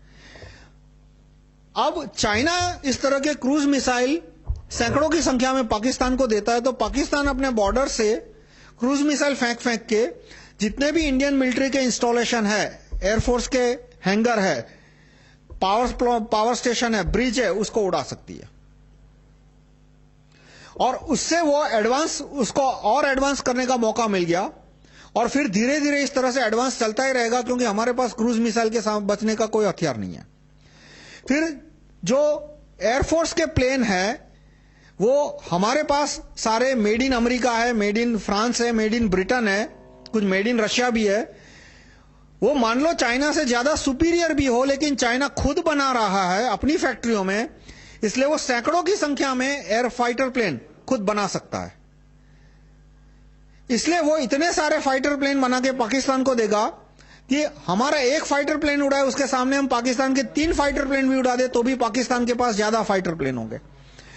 अब चाइना इस तरह के क्रूज मिसाइल सैकड़ों की संख्या में पाकिस्तान को देता है, तो पाकिस्तान अपने बॉर्डर से क्रूज मिसाइल फेंक फेंक के जितने भी इंडियन मिलिट्री के इंस्टॉलेशन है, एयरफोर्स के हैंगर है, पावर स्टेशन है, ब्रिज है, उसको उड़ा सकती है। और उससे वो उसको और एडवांस करने का मौका मिल गया, और फिर धीरे धीरे इस तरह से एडवांस चलता ही रहेगा, क्योंकि हमारे पास क्रूज मिसाइल के साथ बचने का कोई हथियार नहीं है। फिर जो एयरफोर्स के प्लेन है वो हमारे पास सारे मेड इन अमेरिका है, मेड इन फ्रांस है, मेड इन ब्रिटेन है, कुछ मेड इन रशिया भी है। वो मान लो चाइना से ज्यादा सुपीरियर भी हो, लेकिन चाइना खुद बना रहा है अपनी फैक्ट्रियों में, इसलिए वो सैकड़ों की संख्या में एयर फाइटर प्लेन खुद बना सकता है। इसलिए वो इतने सारे फाइटर प्लेन बना के पाकिस्तान को देगा कि हमारा एक फाइटर प्लेन उड़ाए, उसके सामने हम पाकिस्तान के 3 फाइटर प्लेन भी उड़ा दे तो भी पाकिस्तान के पास ज्यादा फाइटर प्लेन होंगे।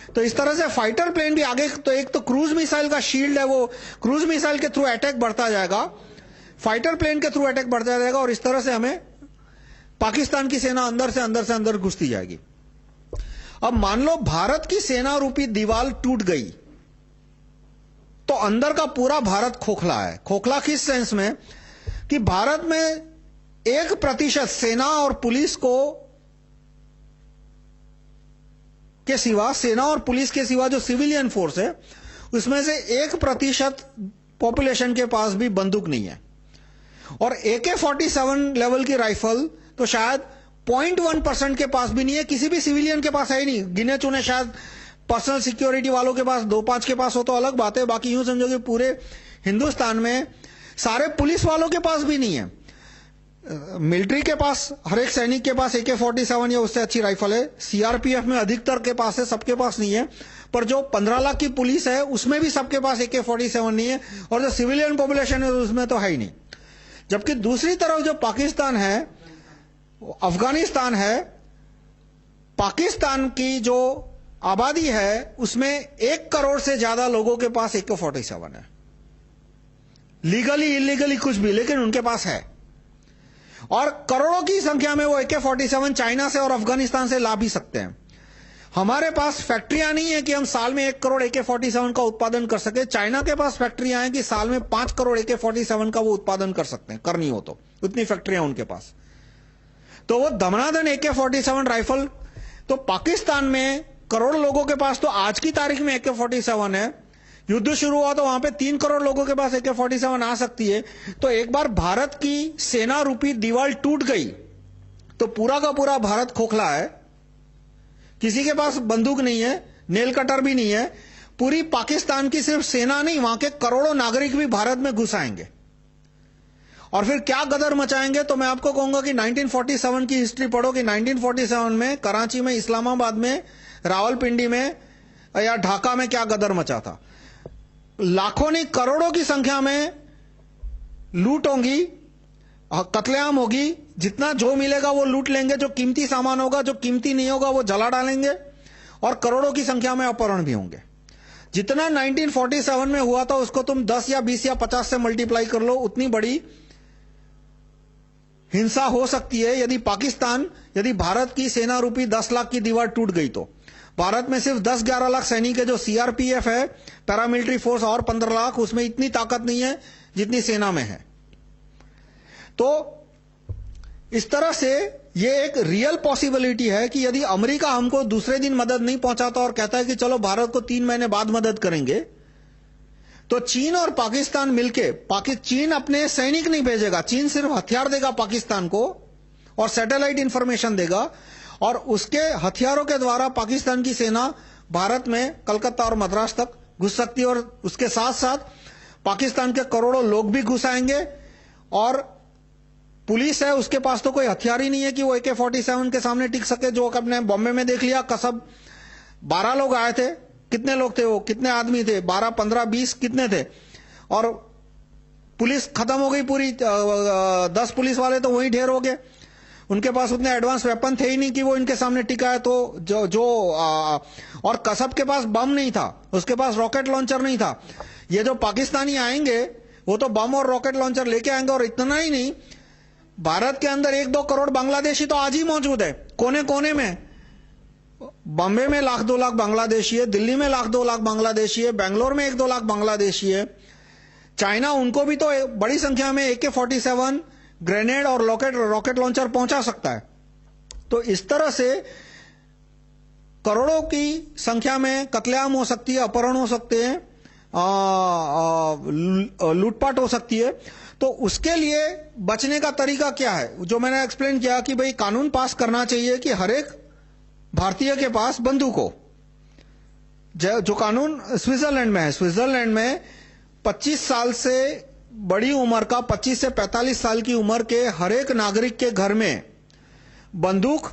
तो इस तरह से फाइटर प्लेन भी आगे, तो एक तो क्रूज मिसाइल का शील्ड है, वो क्रूज मिसाइल के थ्रू अटैक बढ़ता जाएगा, फाइटर प्लेन के थ्रू अटैक बढ़ता जाएगा, और इस तरह से हमें पाकिस्तान की सेना अंदर से अंदर घुसती जाएगी। अब मान लो भारत की सेना रूपी दीवार टूट गई, तो अंदर का पूरा भारत खोखला है। खोखला किस सेंस में कि भारत में 1% सेना और पुलिस के सिवा, सेना और पुलिस के सिवा जो सिविलियन फोर्स है, उसमें से 1% पॉपुलेशन के पास भी बंदूक नहीं है, और AK-47 लेवल की राइफल तो शायद 0.1% के पास भी नहीं है, किसी भी सिविलियन के पास है ही नहीं। गिने चुने शायद पर्सनल सिक्योरिटी वालों के पास 2-5 के पास हो तो अलग बात है, बाकी यूं समझो कि पूरे हिंदुस्तान में सारे पुलिस वालों के पास भी नहीं है। मिलिट्री के पास, हर एक सैनिक के पास AK-47 या उससे अच्छी राइफल है, CRPF में अधिकतर के पास है, सबके पास नहीं है। पर जो 15 लाख की पुलिस है उसमें भी सबके पास AK-47 नहीं है, और जो सिविलियन पॉपुलेशन है उसमें तो है ही नहीं। जबकि दूसरी तरफ जो पाकिस्तान है, अफगानिस्तान है, पाकिस्तान की जो आबादी है उसमें 1 करोड़ से ज्यादा लोगों के पास AK-47 है। लीगली इलीगली कुछ भी, लेकिन उनके पास है। और करोड़ों की संख्या में वो AK-47 चाइना से और अफगानिस्तान से ला भी सकते हैं। हमारे पास फैक्ट्रियां नहीं है कि हम साल में 1 करोड़ AK-47 का उत्पादन कर सके। चाइना के पास फैक्ट्रियां हैं कि साल में 5 करोड़ AK-47 का वो उत्पादन कर सकते हैं, करनी हो तो। उतनी फैक्ट्रियां उनके पास। तो वो दमनादन AK-47 राइफल, तो पाकिस्तान में करोड़ लोगों के पास तो आज की तारीख में AK-47 है। युद्ध शुरू हुआ तो वहां पे 3 करोड़ लोगों के पास AK-47 आ सकती है। तो एक बार भारत की सेना रूपी दीवार टूट गई तो पूरा का पूरा भारत खोखला है। किसी के पास बंदूक नहीं है, नेल कटर भी नहीं है। पूरी पाकिस्तान की सिर्फ सेना नहीं, वहां के करोड़ों नागरिक भी भारत में घुस आएंगे और फिर क्या गदर मचाएंगे। तो मैं आपको कहूंगा कि 1947 की हिस्ट्री पढ़ो कि 1947 में कराची में, इस्लामाबाद में, रावलपिंडी में या ढाका में क्या गदर मचा था। लाखों नहीं करोड़ों की संख्या में लूट होगी, कत्लेआम होगी। जितना जो मिलेगा वो लूट लेंगे, जो कीमती सामान होगा, जो कीमती नहीं होगा वो जला डालेंगे, और करोड़ों की संख्या में अपहरण भी होंगे। जितना 1947 में हुआ था उसको तुम 10 या 20 या 50 से मल्टीप्लाई कर लो, उतनी बड़ी हिंसा हो सकती है यदि भारत की सेना रूपी 10 लाख की दीवार टूट गई तो। भारत में सिर्फ 10-11 लाख सैनिक है, जो CRPF है, पैरामिलिट्री फोर्स, और 15 लाख, उसमें इतनी ताकत नहीं है जितनी सेना में है। तो इस तरह से ये एक रियल पॉसिबिलिटी है कि यदि अमेरिका हमको दूसरे दिन मदद नहीं पहुंचाता और कहता है कि चलो भारत को 3 महीने बाद मदद करेंगे, तो चीन और पाकिस्तान मिलके, चीन अपने सैनिक नहीं भेजेगा, चीन सिर्फ हथियार देगा पाकिस्तान को और सैटेलाइट इंफॉर्मेशन देगा, और उसके हथियारों के द्वारा पाकिस्तान की सेना भारत में कलकत्ता और मद्रास तक घुस सकती है, और उसके साथ साथ पाकिस्तान के करोड़ों लोग भी घुस आएंगे। और पुलिस है, उसके पास तो कोई हथियार ही नहीं है कि वो AK-47 के सामने टिक सके। जो अपने बॉम्बे में देख लिया, कसब 12 लोग आए थे, कितने लोग थे वो, कितने आदमी थे, 12, 15, 20 कितने थे, और पुलिस खत्म हो गई पूरी। 10 पुलिस वाले तो वहीं ढेर हो गए। उनके पास उतने एडवांस वेपन थे ही नहीं कि वो इनके सामने टिका है। तो और कसब के पास बम नहीं था, उसके पास रॉकेट लॉन्चर नहीं था। ये जो पाकिस्तानी आएंगे वो तो बम और रॉकेट लॉन्चर लेके आएंगे। और इतना ही नहीं, भारत के अंदर 1-2 करोड़ बांग्लादेशी तो आज ही मौजूद है, कोने कोने में। बॉम्बे में 1-2 लाख बांग्लादेशी है, दिल्ली में 1-2 लाख बांग्लादेशी है, बेंगलोर में 1-2 लाख बांग्लादेशी है। चाइना उनको भी तो बड़ी संख्या में AK-47 ग्रेनेड और रॉकेट लॉन्चर पहुंचा सकता है। तो इस तरह से करोड़ों की संख्या में कत्लेआम हो सकती है, अपहरण हो सकते हैं, लूटपाट हो सकती है। तो उसके लिए बचने का तरीका क्या है, जो मैंने एक्सप्लेन किया कि भाई कानून पास करना चाहिए कि हर एक भारतीय के पास बंदूक हो। जो कानून स्विट्जरलैंड में है, स्विट्जरलैंड में 25 साल से बड़ी उम्र का, 25 से 45 साल की उम्र के हर एक नागरिक के घर में बंदूक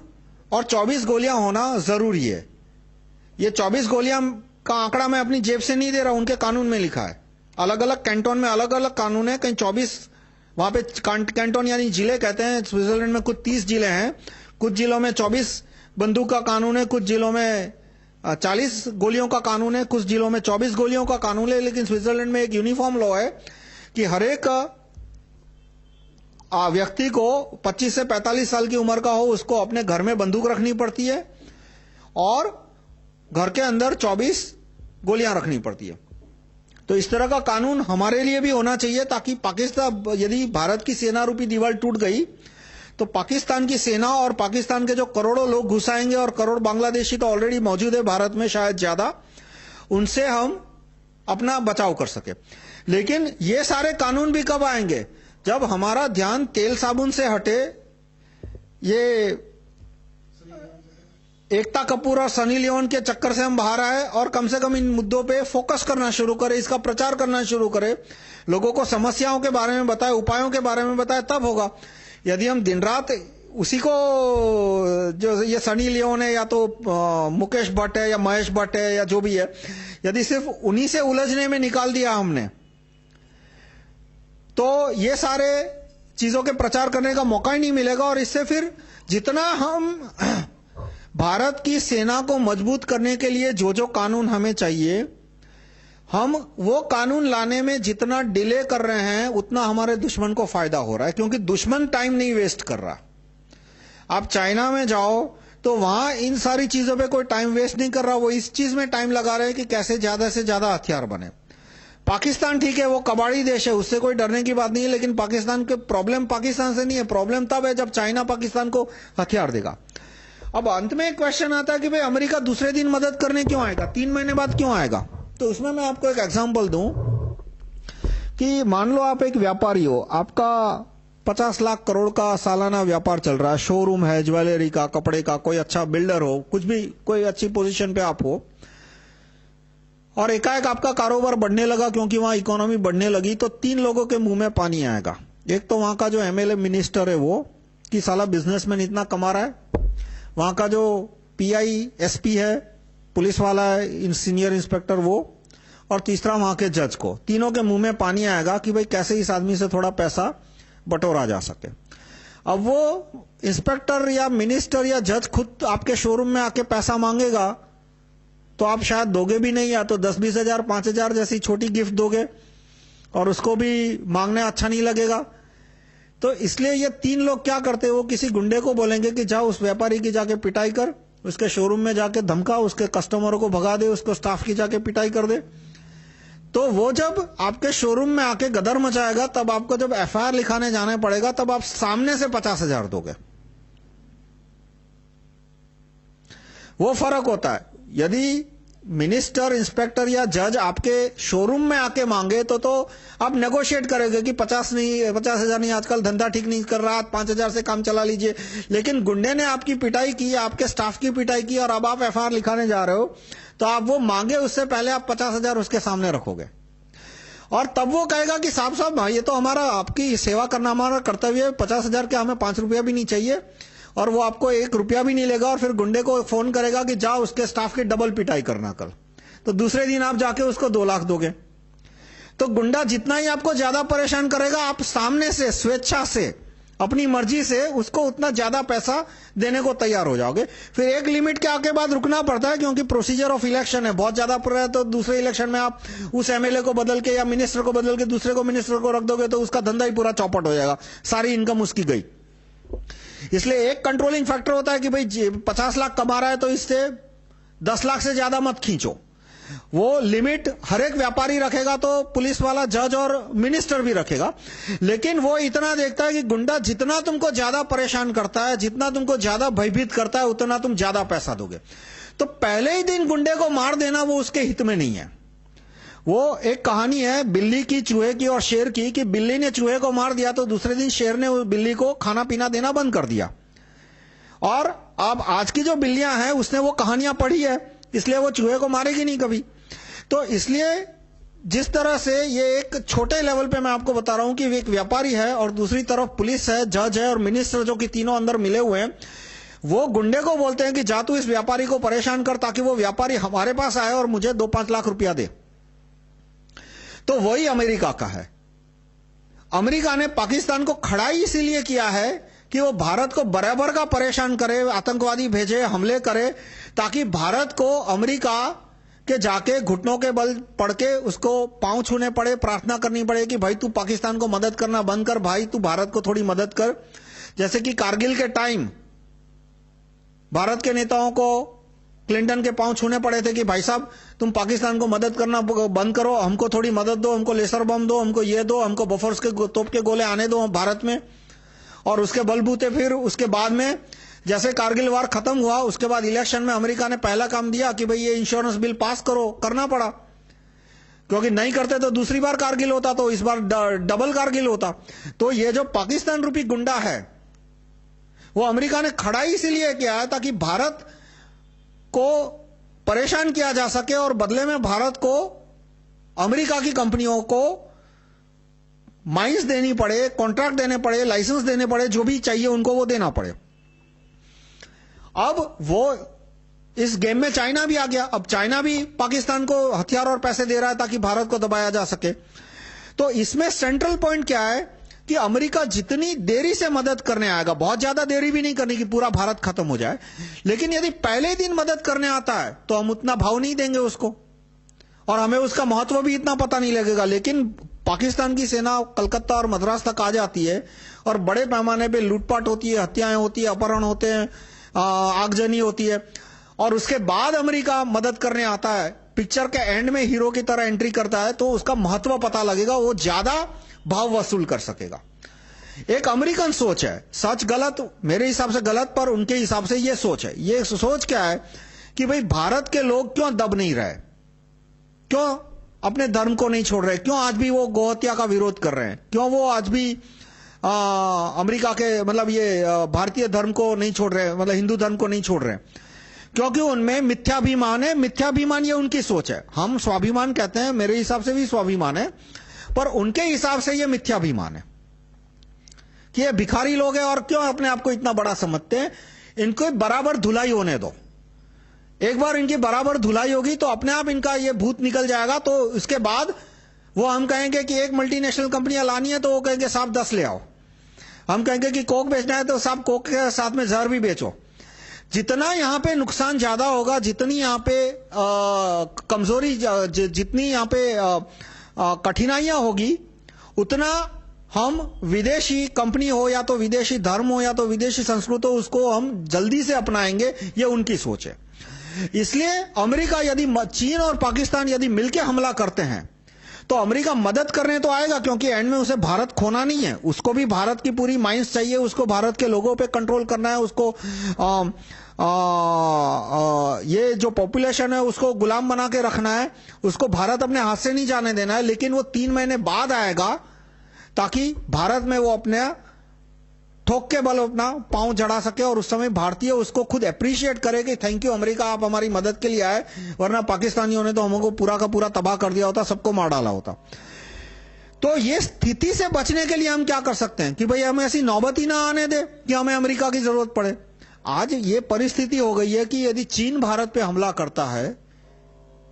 और 24 गोलियां होना जरूरी है। ये 24 गोलियां का आंकड़ा मैं अपनी जेब से नहीं दे रहा, उनके कानून में लिखा है। अलग अलग कैंटोन में अलग अलग कानून है। कहीं 24, वहां पे कैंटोन यानी जिले कहते हैं। स्विट्जरलैंड में कुछ 30 जिले हैं, कुछ जिलों में 24 बंदूक का कानून है, कुछ जिलों में 40 गोलियों का कानून है, कुछ जिलों में 24 गोलियों का कानून है। लेकिन स्विट्जरलैंड में एक यूनिफॉर्म लॉ है कि हर एक व्यक्ति को 25 से 45 साल की उम्र का हो, उसको अपने घर में बंदूक रखनी पड़ती है और घर के अंदर 24 गोलियां रखनी पड़ती है। तो इस तरह का कानून हमारे लिए भी होना चाहिए, ताकि पाकिस्तान, यदि भारत की सेना रूपी दीवार टूट गई तो पाकिस्तान की सेना और पाकिस्तान के जो करोड़ों लोग घुस आएंगे, और करोड़ बांग्लादेशी तो ऑलरेडी मौजूद है भारत में, शायद ज्यादा, उनसे हम अपना बचाव कर सके। लेकिन ये सारे कानून भी कब आएंगे, जब हमारा ध्यान तेल साबुन से हटे, ये एकता कपूर और सनी लियोन के चक्कर से हम बाहर आए और कम से कम इन मुद्दों पे फोकस करना शुरू करें, इसका प्रचार करना शुरू करें, लोगों को समस्याओं के बारे में बताएं, उपायों के बारे में बताएं, तब होगा। यदि हम दिन रात उसी को, जो ये सनी लियोन है या तो मुकेश भट्ट है या महेश भट्ट है या जो भी है, यदि सिर्फ उन्हीं से उलझने में निकाल दिया हमने, तो ये सारे चीजों के प्रचार करने का मौका ही नहीं मिलेगा। और इससे फिर जितना हम भारत की सेना को मजबूत करने के लिए जो जो कानून हमें चाहिए, हम वो कानून लाने में जितना डिले कर रहे हैं उतना हमारे दुश्मन को फायदा हो रहा है, क्योंकि दुश्मन टाइम नहीं वेस्ट कर रहा। आप चाइना में जाओ तो वहां इन सारी चीजों पे कोई टाइम वेस्ट नहीं कर रहा, वो इस चीज में टाइम लगा रहे हैं कि कैसे ज्यादा से ज्यादा हथियार बने। पाकिस्तान ठीक है, वो कबाड़ी देश है, उससे कोई डरने की बात नहीं है, लेकिन पाकिस्तान के प्रॉब्लम पाकिस्तान से नहीं है, प्रॉब्लम तब है जब चाइना पाकिस्तान को हथियार देगा। अब अंत में एक क्वेश्चन आता है कि भाई अमेरिका दूसरे दिन मदद करने क्यों आएगा, 3 महीने बाद क्यों आएगा? तो उसमें मैं आपको एक एग्जांपल दूं कि मान लो आप एक व्यापारी हो, आपका 50 लाख करोड़ का सालाना व्यापार चल रहा है, शोरूम है ज्वेलरी का, कपड़े का, कोई अच्छा बिल्डर हो, कुछ भी कोई अच्छी पोजीशन पे आप हो, और एकाएक आपका कारोबार बढ़ने लगा क्योंकि वहां इकोनॉमी बढ़ने लगी, तो 3 लोगों के मुंह में पानी आएगा। एक तो वहां का जो एमएलए मिनिस्टर है वो, कि साला बिजनेसमैन इतना कमा रहा है, वहां का जो पीआई एसपी है, पुलिस वाला है, सीनियर इंस्पेक्टर वो, और तीसरा वहां के जज को, तीनों के मुंह में पानी आएगा कि भाई कैसे इस आदमी से थोड़ा पैसा बटोरा जा सके। अब वो इंस्पेक्टर या मिनिस्टर या जज खुद आपके शोरूम में आके पैसा मांगेगा तो आप शायद दोगे भी नहीं, या तो 10-20 हजार 5,000 जैसी छोटी गिफ्ट दोगे, और उसको भी मांगने अच्छा नहीं लगेगा। तो इसलिए ये 3 लोग क्या करते हैं, वो किसी गुंडे को बोलेंगे कि जाओ उस व्यापारी की जाके पिटाई कर, उसके शोरूम में जाके धमका, उसके कस्टमरों को भगा दे, उसको स्टाफ की जाके पिटाई कर दे। तो वो जब आपके शोरूम में आके गदर मचाएगा, तब आपको जब एफआईआर लिखाने जाना पड़ेगा, तब आप सामने से 50,000 दोगे। वो फर्क होता है। यदि मिनिस्टर, इंस्पेक्टर या जज आपके शोरूम में आके मांगे तो आप नेगोशिएट करेंगे कि 50,000 नहीं, आजकल धंधा ठीक नहीं कर रहा, 5,000 से काम चला लीजिए। लेकिन गुंडे ने आपकी पिटाई की, आपके स्टाफ की पिटाई की, और अब आप एफआईआर लिखाने जा रहे हो, तो आप वो मांगे उससे पहले आप 50,000 उसके सामने रखोगे, और तब वो कहेगा कि साहब ये तो हमारा, आपकी सेवा करना हमारा कर्तव्य है, 50,000 के हमें 5 रुपया भी नहीं चाहिए, और वो आपको 1 रुपया भी नहीं लेगा, और फिर गुंडे को फोन करेगा कि जाओ उसके स्टाफ की डबल पिटाई करना कल। तो दूसरे दिन आप जाके उसको 2 लाख दोगे। तो गुंडा जितना ही आपको ज्यादा परेशान करेगा, आप सामने से स्वेच्छा से अपनी मर्जी से उसको उतना ज्यादा पैसा देने को तैयार हो जाओगे। फिर एक लिमिट के आगे बाद रुकना पड़ता है, क्योंकि प्रोसीजर ऑफ इलेक्शन है, बहुत ज्यादा पड़ रहा है, तो दूसरे इलेक्शन में आप उस एमएलए को बदल के या मिनिस्टर को बदल के दूसरे को मिनिस्टर को रख दोगे, तो उसका धंधा ही पूरा चौपट हो जाएगा, सारी इनकम उसकी गई। इसलिए एक कंट्रोलिंग फैक्टर होता है कि भाई 50 लाख कमा रहा है तो इससे 10 लाख से ज्यादा मत खींचो। वो लिमिट हर एक व्यापारी रखेगा, तो पुलिस वाला, जज और मिनिस्टर भी रखेगा। लेकिन वो इतना देखता है कि गुंडा जितना तुमको ज्यादा परेशान करता है, जितना तुमको ज्यादा भयभीत करता है, उतना तुम ज्यादा पैसा दोगे। तो पहले ही दिन गुंडे को मार देना वो उसके हित में नहीं है। वो एक कहानी है बिल्ली की, चूहे की और शेर की, कि बिल्ली ने चूहे को मार दिया तो दूसरे दिन शेर ने उस बिल्ली को खाना पीना देना बंद कर दिया। और अब आज की जो बिल्लियां हैं उसने वो कहानियां पढ़ी है, इसलिए वो चूहे को मारेगी नहीं कभी। तो इसलिए जिस तरह से ये एक छोटे लेवल पे मैं आपको बता रहा हूं कि एक व्यापारी है और दूसरी तरफ पुलिस है, जज है और मिनिस्टर, जो कि तीनों अंदर मिले हुए हैं, वो गुंडे को बोलते हैं कि जा तू इस व्यापारी को परेशान कर ताकि वो व्यापारी हमारे पास आए और मुझे 2-5 लाख रुपया दे। तो वही अमेरिका का है। अमेरिका ने पाकिस्तान को खड़ा ही इसीलिए किया है कि वो भारत को बराबर का परेशान करे, आतंकवादी भेजे, हमले करे, ताकि भारत को अमेरिका के जाके घुटनों के बल पड़ के उसको पांव छूने पड़े, प्रार्थना करनी पड़े कि भाई तू पाकिस्तान को मदद करना बंद कर, भाई तू भारत को थोड़ी मदद कर। जैसे कि कारगिल के टाइम भारत के नेताओं को क्लिंटन के पांव छूने पड़े थे कि भाई साहब तुम पाकिस्तान को मदद करना बंद करो, हमको थोड़ी मदद दो, हमको लेसर बम दो, हमको ये दो, हमको बफर्स के तोप के गोले आने दो भारत में। और उसके बलबूते फिर उसके बाद में जैसे कारगिल वार खत्म हुआ, उसके बाद इलेक्शन में अमेरिका ने पहला काम दिया कि भाई ये इंश्योरेंस बिल पास करो, करना पड़ा, क्योंकि नहीं करते तो दूसरी बार कारगिल होता, तो इस बार डबल कारगिल होता। तो ये जो पाकिस्तान रूपी गुंडा है वो अमेरिका ने खड़ा ही इसीलिए किया है ताकि भारत को परेशान किया जा सके और बदले में भारत को अमेरिका की कंपनियों को माइंस देनी पड़े, कॉन्ट्रैक्ट देने पड़े, लाइसेंस देने पड़े, जो भी चाहिए उनको वो देना पड़े। अब वो इस गेम में चाइना भी आ गया। अब चाइना भी पाकिस्तान को हथियार और पैसे दे रहा है ताकि भारत को दबाया जा सके। तो इसमें सेंट्रल पॉइंट क्या है कि अमेरिका जितनी देरी से मदद करने आएगा, बहुत ज्यादा देरी भी नहीं करनी कि पूरा भारत खत्म हो जाए, लेकिन यदि पहले दिन मदद करने आता है तो हम उतना भाव नहीं देंगे उसको, और हमें उसका महत्व भी इतना पता नहीं लगेगा। लेकिन पाकिस्तान की सेना कलकत्ता और मद्रास तक आ जाती है और बड़े पैमाने पे लूटपाट होती है, हत्याएं होती है, अपहरण होते हैं, आगजनी होती है, और उसके बाद अमेरिका मदद करने आता है, पिक्चर के एंड में हीरो की तरह एंट्री करता है, तो उसका महत्व पता लगेगा, वो ज्यादा भाव वसूल कर सकेगा। एक अमेरिकन सोच है, सच गलत मेरे हिसाब से गलत, पर उनके हिसाब से ये सोच है। ये सोच क्या है कि भाई भारत के लोग क्यों दब नहीं रहे, क्यों अपने धर्म को नहीं छोड़ रहे, क्यों आज भी वो गोहत्या का विरोध कर रहे हैं, क्यों वो आज भी अमेरिका के मतलब ये भारतीय धर्म को नहीं छोड़ रहे, मतलब हिंदू धर्म को नहीं छोड़ रहे, क्योंकि उनमें मिथ्याभिमान है। मिथ्याभिमान ये उनकी सोच है। हम स्वाभिमान कहते हैं, मेरे हिसाब से भी स्वाभिमान है, पर उनके हिसाब से ये मिथ्याभिमान है कि ये भिखारी लोग हैं और क्यों अपने आप को इतना बड़ा समझते हैं। इनको बराबर धुलाई होने दो, एक बार इनकी बराबर धुलाई होगी तो अपने आप इनका ये भूत निकल जाएगा। तो इसके बाद वो हम कहेंगे कि एक मल्टीनेशनल कंपनियां लानी है तो वो कहेंगे साहब 10 ले आओ। हम कहेंगे कि कोक बेचना है तो साहब कोक के साथ में जहर भी बेचो। जितना यहां पे नुकसान ज्यादा होगा, जितनी यहां पे कमजोरी, जितनी यहां पे कठिनाइयां होगी, उतना हम विदेशी कंपनी हो या तो विदेशी धर्म हो या तो विदेशी संस्कृति हो, उसको हम जल्दी से अपनाएंगे। ये उनकी सोच है। इसलिए अमेरिका यदि, चीन और पाकिस्तान यदि मिलकर हमला करते हैं तो अमेरिका मदद करने तो आएगा, क्योंकि एंड में उसे भारत खोना नहीं है, उसको भी भारत की पूरी माइंस चाहिए, उसको भारत के लोगों पे कंट्रोल करना है, उसको ये जो पॉपुलेशन है उसको गुलाम बना के रखना है, उसको भारत अपने हाथ से नहीं जाने देना है। लेकिन वो 3 महीने बाद आएगा ताकि भारत में वो अपने ठोक के बल अपना पांव चढ़ा सके, और उस समय भारतीय उसको खुद अप्रिशिएट करे कि थैंक यू अमेरिका, आप हमारी मदद के लिए आए, वरना पाकिस्तानियों ने तो हमको पूरा का पूरा तबाह कर दिया होता, सबको मार डाला होता। तो ये स्थिति से बचने के लिए हम क्या कर सकते हैं कि भाई हमें ऐसी नौबत ही ना आने दे कि हमें अमेरिका की जरूरत पड़े। आज ये परिस्थिति हो गई है कि यदि चीन भारत पे हमला करता है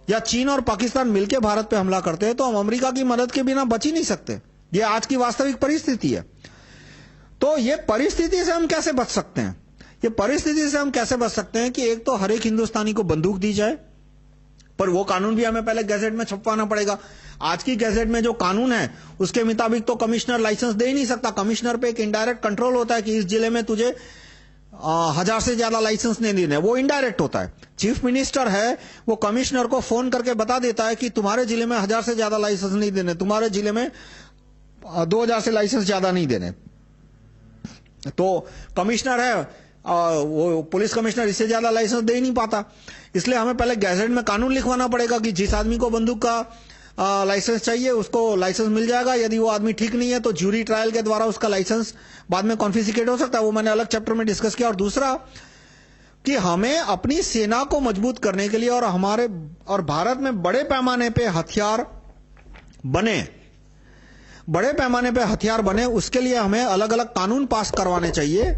या चीन और पाकिस्तान मिलकर भारत पे हमला करते हैं तो हम अमेरिका की मदद के बिना बच ही नहीं सकते। ये आज की वास्तविक परिस्थिति है। तो ये परिस्थिति से हम कैसे बच सकते हैं? ये परिस्थिति से हम कैसे बच सकते हैं कि एक तो हर एक हिंदुस्तानी को बंदूक दी जाए, पर वो कानून भी हमें पहले गैजेट में छपवाना पड़ेगा। आज की गैजेट में जो कानून है उसके मुताबिक तो कमिश्नर लाइसेंस दे ही नहीं सकता। कमिश्नर पे एक इनडायरेक्ट कंट्रोल होता है कि इस जिले में तुझे 1000 से ज्यादा लाइसेंस नहीं देने, वो इनडायरेक्ट होता है। चीफ मिनिस्टर है, वो कमिश्नर को फोन करके बता देता है कि तुम्हारे जिले में 1000 से ज्यादा लाइसेंस नहीं देने, तुम्हारे जिले में 2000 से लाइसेंस ज्यादा नहीं देने। तो कमिश्नर है, वो पुलिस कमिश्नर इससे ज्यादा लाइसेंस दे ही नहीं पाता। इसलिए हमें पहले गैजेट में कानून लिखवाना पड़ेगा कि जिस आदमी को बंदूक का लाइसेंस चाहिए उसको लाइसेंस मिल जाएगा। यदि वो आदमी ठीक नहीं है तो ज्यूरी ट्रायल के द्वारा उसका लाइसेंस बाद में कॉन्फिस्केट हो सकता है। वो मैंने अलग चैप्टर में डिस्कस किया। और दूसरा कि हमें अपनी सेना को मजबूत करने के लिए और भारत में बड़े पैमाने पे हथियार बने, उसके लिए हमें अलग अलग कानून पास करवाने चाहिए।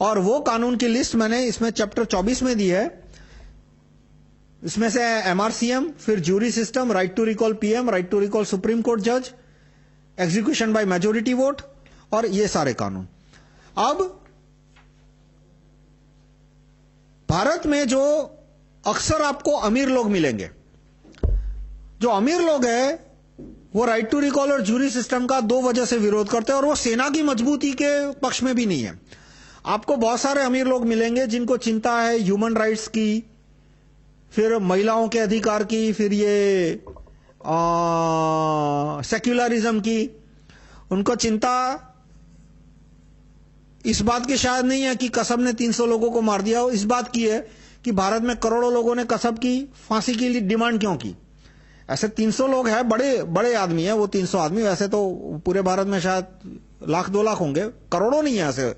और वो कानून की लिस्ट मैंने इसमें चैप्टर 24 में दी है। इसमें से MRCM, फिर jury system, right to recall PM, राइट टू रिकॉल सुप्रीम कोर्ट जज, एग्जीक्यूशन बाय मेजोरिटी वोट, और ये सारे कानून। अब भारत में जो अक्सर आपको अमीर लोग मिलेंगे, जो अमीर लोग हैं वो राइट टू रिकॉल और ज्यूरी सिस्टम का 2 वजह से विरोध करते हैं, और वो सेना की मजबूती के पक्ष में भी नहीं है। आपको बहुत सारे अमीर लोग मिलेंगे जिनको चिंता है ह्यूमन राइट्स की, फिर महिलाओं के अधिकार की, फिर ये सेक्युलरिज्म की। उनको चिंता इस बात की शायद नहीं है कि कसब ने 300 लोगों को मार दिया, इस बात की है कि भारत में करोड़ों लोगों ने कसब की फांसी की डिमांड क्यों की। ऐसे 300 लोग हैं, बड़े बड़े आदमी हैं वो 300 आदमी। वैसे तो पूरे भारत में शायद 1,00,000-2 लाख होंगे, करोड़ों नहीं है।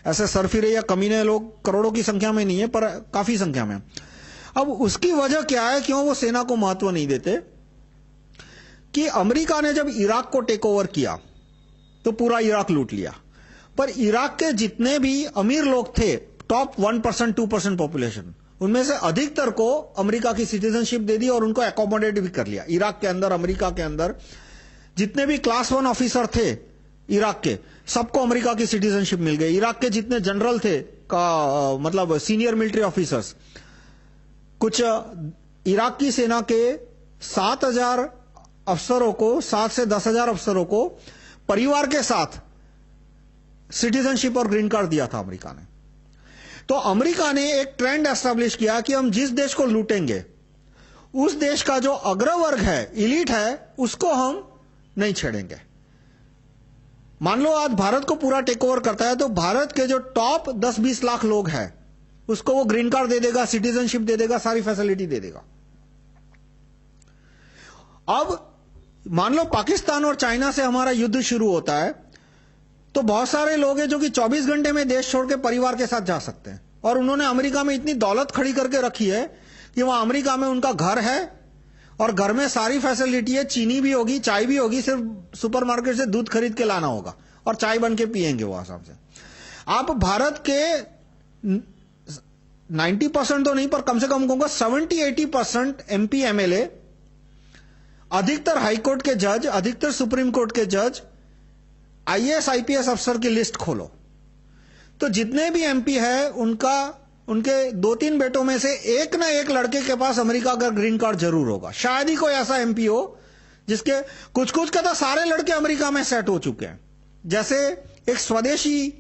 ऐसे सरफिरे या कमीने लोग करोड़ों की संख्या में नहीं है, पर काफी संख्या में। अब उसकी वजह क्या है, क्यों वो सेना को महत्व नहीं देते? कि अमेरिका ने जब इराक को टेक ओवर किया तो पूरा इराक लूट लिया, पर इराक के जितने भी अमीर लोग थे, टॉप 1%, 2% पॉपुलेशन, उनमें से अधिकतर को अमेरिका की सिटीजनशिप दे दी और उनको एकोमोडेट भी कर लिया। इराक के अंदर, अमेरिका के अंदर जितने भी क्लास 1 ऑफिसर थे इराक के, सबको अमेरिका की सिटीजनशिप मिल गई। इराक के जितने जनरल थे मतलब सीनियर मिलिट्री ऑफिसर्स, कुछ इराक की सेना के 7,000 अफसरों को, 7 से 10,000 अफसरों को परिवार के साथ सिटीजनशिप और ग्रीन कार्ड दिया था अमेरिका ने। तो अमेरिका ने एक ट्रेंड एस्टेब्लिश किया कि हम जिस देश को लूटेंगे उस देश का जो अग्रवर्ग है, इलीट है, उसको हम नहीं छेड़ेंगे। मान लो आज भारत को पूरा टेक ओवर करता है तो भारत के जो टॉप 10-20 लाख लोग हैं उसको वो ग्रीन कार्ड दे देगा, सिटीजनशिप दे देगा, सारी फैसिलिटी दे देगा। अब मान लो पाकिस्तान और चाइना से हमारा युद्ध शुरू होता है तो बहुत सारे लोग हैं जो कि 24 घंटे में देश छोड़ के परिवार के साथ जा सकते हैं, और उन्होंने अमेरिका में इतनी दौलत खड़ी करके रखी है कि वहां अमेरिका में उनका घर है और घर में सारी फैसिलिटी है, चीनी भी होगी, चाय भी होगी, सिर्फ सुपरमार्केट से दूध खरीद के लाना होगा और चाय बन के पिएंगे वो आसाम से। आप भारत के 90% तो नहीं पर कम से कम कहूंगा 70-80% एमपी एमएलए, अधिकतर हाईकोर्ट के जज, अधिकतर सुप्रीम कोर्ट के जज, आईएएस आईपीएस अफसर की लिस्ट खोलो तो जितने भी एमपी है उनके 2-3 बेटों में से एक ना एक लड़के के पास अमेरिका का ग्रीन कार्ड जरूर होगा। शायद ही कोई ऐसा एमपी हो जिसके कुछ का तो सारे लड़के अमेरिका में सेट हो चुके हैं। जैसे एक स्वदेशी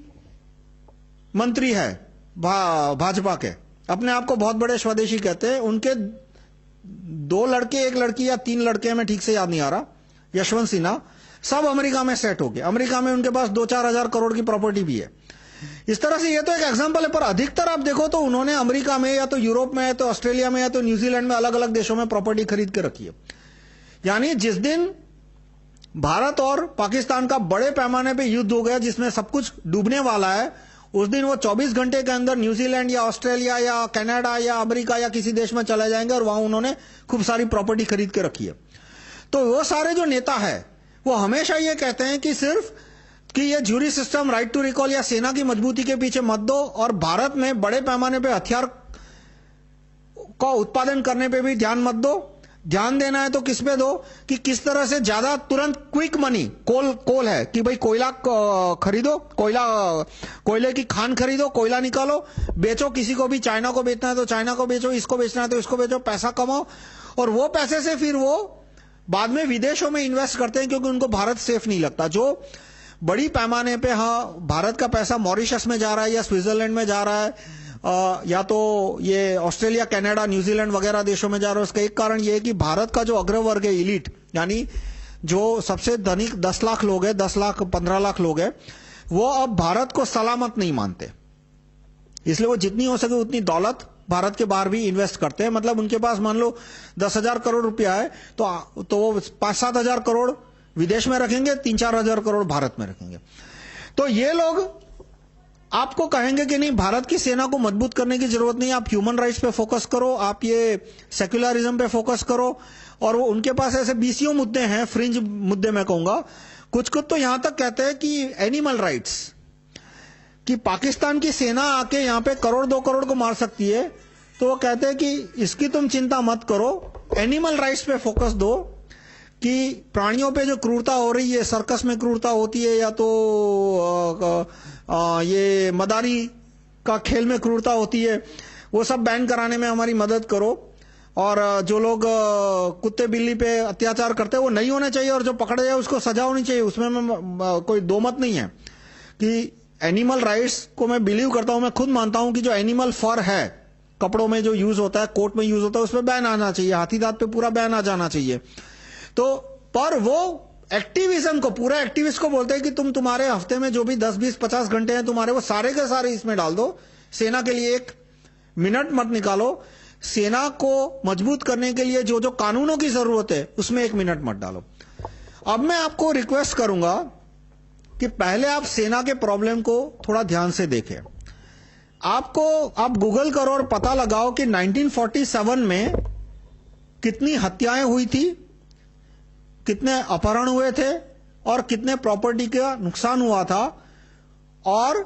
मंत्री है भाजपा के, अपने आप को बहुत बड़े स्वदेशी कहते हैं, उनके 2 लड़के, 1 लड़की या 3 लड़के, में ठीक से याद नहीं आ रहा, यशवंत सिन्हा, सब अमेरिका में सेट हो गए। अमेरिका में उनके पास 2-4 हजार करोड़ की प्रॉपर्टी भी है। इस तरह से ये तो एक एग्जांपल है, पर अधिकतर आप देखो तो उन्होंने अमेरिका में या तो यूरोप में या तो ऑस्ट्रेलिया में या तो न्यूजीलैंड में अलग अलग देशों में प्रॉपर्टी खरीद के रखी है। यानी जिस दिन भारत और पाकिस्तान का बड़े पैमाने पे युद्ध हो गया जिसमें सब कुछ डूबने वाला है, उस दिन वो 24 घंटे के अंदर न्यूजीलैंड या ऑस्ट्रेलिया या कनाडा या अमेरिका या किसी देश में चले जाएंगे और वहां उन्होंने खूब सारी प्रॉपर्टी खरीद के रखी है। तो वो सारे जो नेता है वो हमेशा ये कहते हैं कि सिर्फ कि ये jury system, right to recall या सेना की मजबूती के पीछे मत दो, और भारत में बड़े पैमाने पे हथियार का उत्पादन करने पे भी ध्यान मत दो। ध्यान देना है तो किस पे दो कि किस तरह से ज्यादा तुरंत क्विक मनी, कोल है कि भाई कोयला खरीदो, कोयले की खान खरीदो, कोयला निकालो, बेचो, किसी को भी, चाइना को बेचना है तो चाइना को बेचो, इसको बेचना है तो इसको बेचो, पैसा कमाओ, और वो पैसे से फिर वो बाद में विदेशों में इन्वेस्ट करते हैं क्योंकि उनको भारत सेफ नहीं लगता। जो बड़ी पैमाने पे भारत का पैसा मॉरिशस में जा रहा है या स्विट्जरलैंड में जा रहा है, या तो ये ऑस्ट्रेलिया, कनाडा, न्यूजीलैंड वगैरह देशों में जा रहा है, उसका एक कारण ये है कि भारत का जो अग्रवर्ग है, इलीट, यानी जो सबसे धनिक 10 लाख लोग हैं, 10 लाख 15 लाख लोग हैं, वो अब भारत को सलामत नहीं मानते। इसलिए वो जितनी हो सके उतनी दौलत भारत के बाहर भी इन्वेस्ट करते हैं। मतलब उनके पास मान लो 10,000 करोड़ रुपया है तो वो 5-7 हजार करोड़ विदेश में रखेंगे, 3-4 हजार करोड़ भारत में रखेंगे। तो ये लोग आपको कहेंगे कि नहीं, भारत की सेना को मजबूत करने की जरूरत नहीं, आप ह्यूमन राइट्स पे फोकस करो, आप ये सेक्युलरिज्म पे फोकस करो। और वो उनके पास ऐसे बीसीओ मुद्दे हैं, फ्रिंज मुद्दे मैं कहूंगा, कुछ तो यहां तक कहते हैं कि एनिमल राइट्स, कि पाकिस्तान की सेना आके यहां पे 1-2 करोड़ को मार सकती है, तो वो कहते हैं कि इसकी तुम चिंता मत करो, एनिमल राइट्स पे फोकस दो, कि प्राणियों पे जो क्रूरता हो रही है, सर्कस में क्रूरता होती है या तो ये मदारी का खेल में क्रूरता होती है, वो सब बैन कराने में हमारी मदद करो। और जो लोग कुत्ते बिल्ली पे अत्याचार करते हैं वो नहीं होने चाहिए, और जो पकड़े जाए उसको सजा होनी चाहिए, उसमें कोई दो मत नहीं है। कि एनिमल राइट्स को मैं बिलीव करता हूं, मैं खुद मानता हूं कि जो एनिमल फर है, कपड़ों में जो यूज होता है, कोट में यूज होता है, उसमें बैन आना चाहिए, हाथी दांत पे पूरा बैन आ जाना चाहिए। तो पर वो एक्टिविज्म को, पूरा एक्टिविस्ट को बोलते हैं कि तुम तुम्हारे हफ्ते में जो भी 10-20-50 घंटे हैं तुम्हारे, वो सारे के सारे इसमें डाल दो, सेना के लिए 1 मिनट मत निकालो, सेना को मजबूत करने के लिए जो जो कानूनों की जरूरत है उसमें 1 मिनट मत डालो। अब मैं आपको रिक्वेस्ट करूंगा कि पहले आप सेना के प्रॉब्लम को थोड़ा ध्यान से देखें। आप गूगल करो और पता लगाओ कि 1947 में कितनी हत्याएं हुई थी, कितने अपहरण हुए थे और कितने प्रॉपर्टी का नुकसान हुआ था। और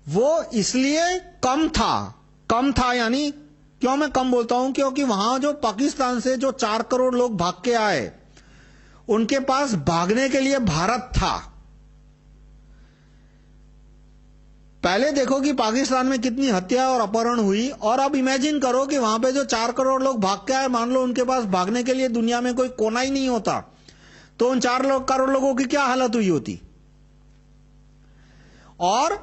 वो इसलिए कम था, यानी क्यों मैं कम बोलता हूं, क्योंकि वहां जो पाकिस्तान से जो 4 करोड़ लोग भाग के आए, उनके पास भागने के लिए भारत था। पहले देखो कि पाकिस्तान में कितनी हत्या और अपहरण हुई, और अब इमेजिन करो कि वहां पे जो 4 करोड़ लोग भाग के आए, मान लो उनके पास भागने के लिए दुनिया में कोई कोना ही नहीं होता, तो उन 4 करोड़ लोगों की क्या हालत हुई होती। और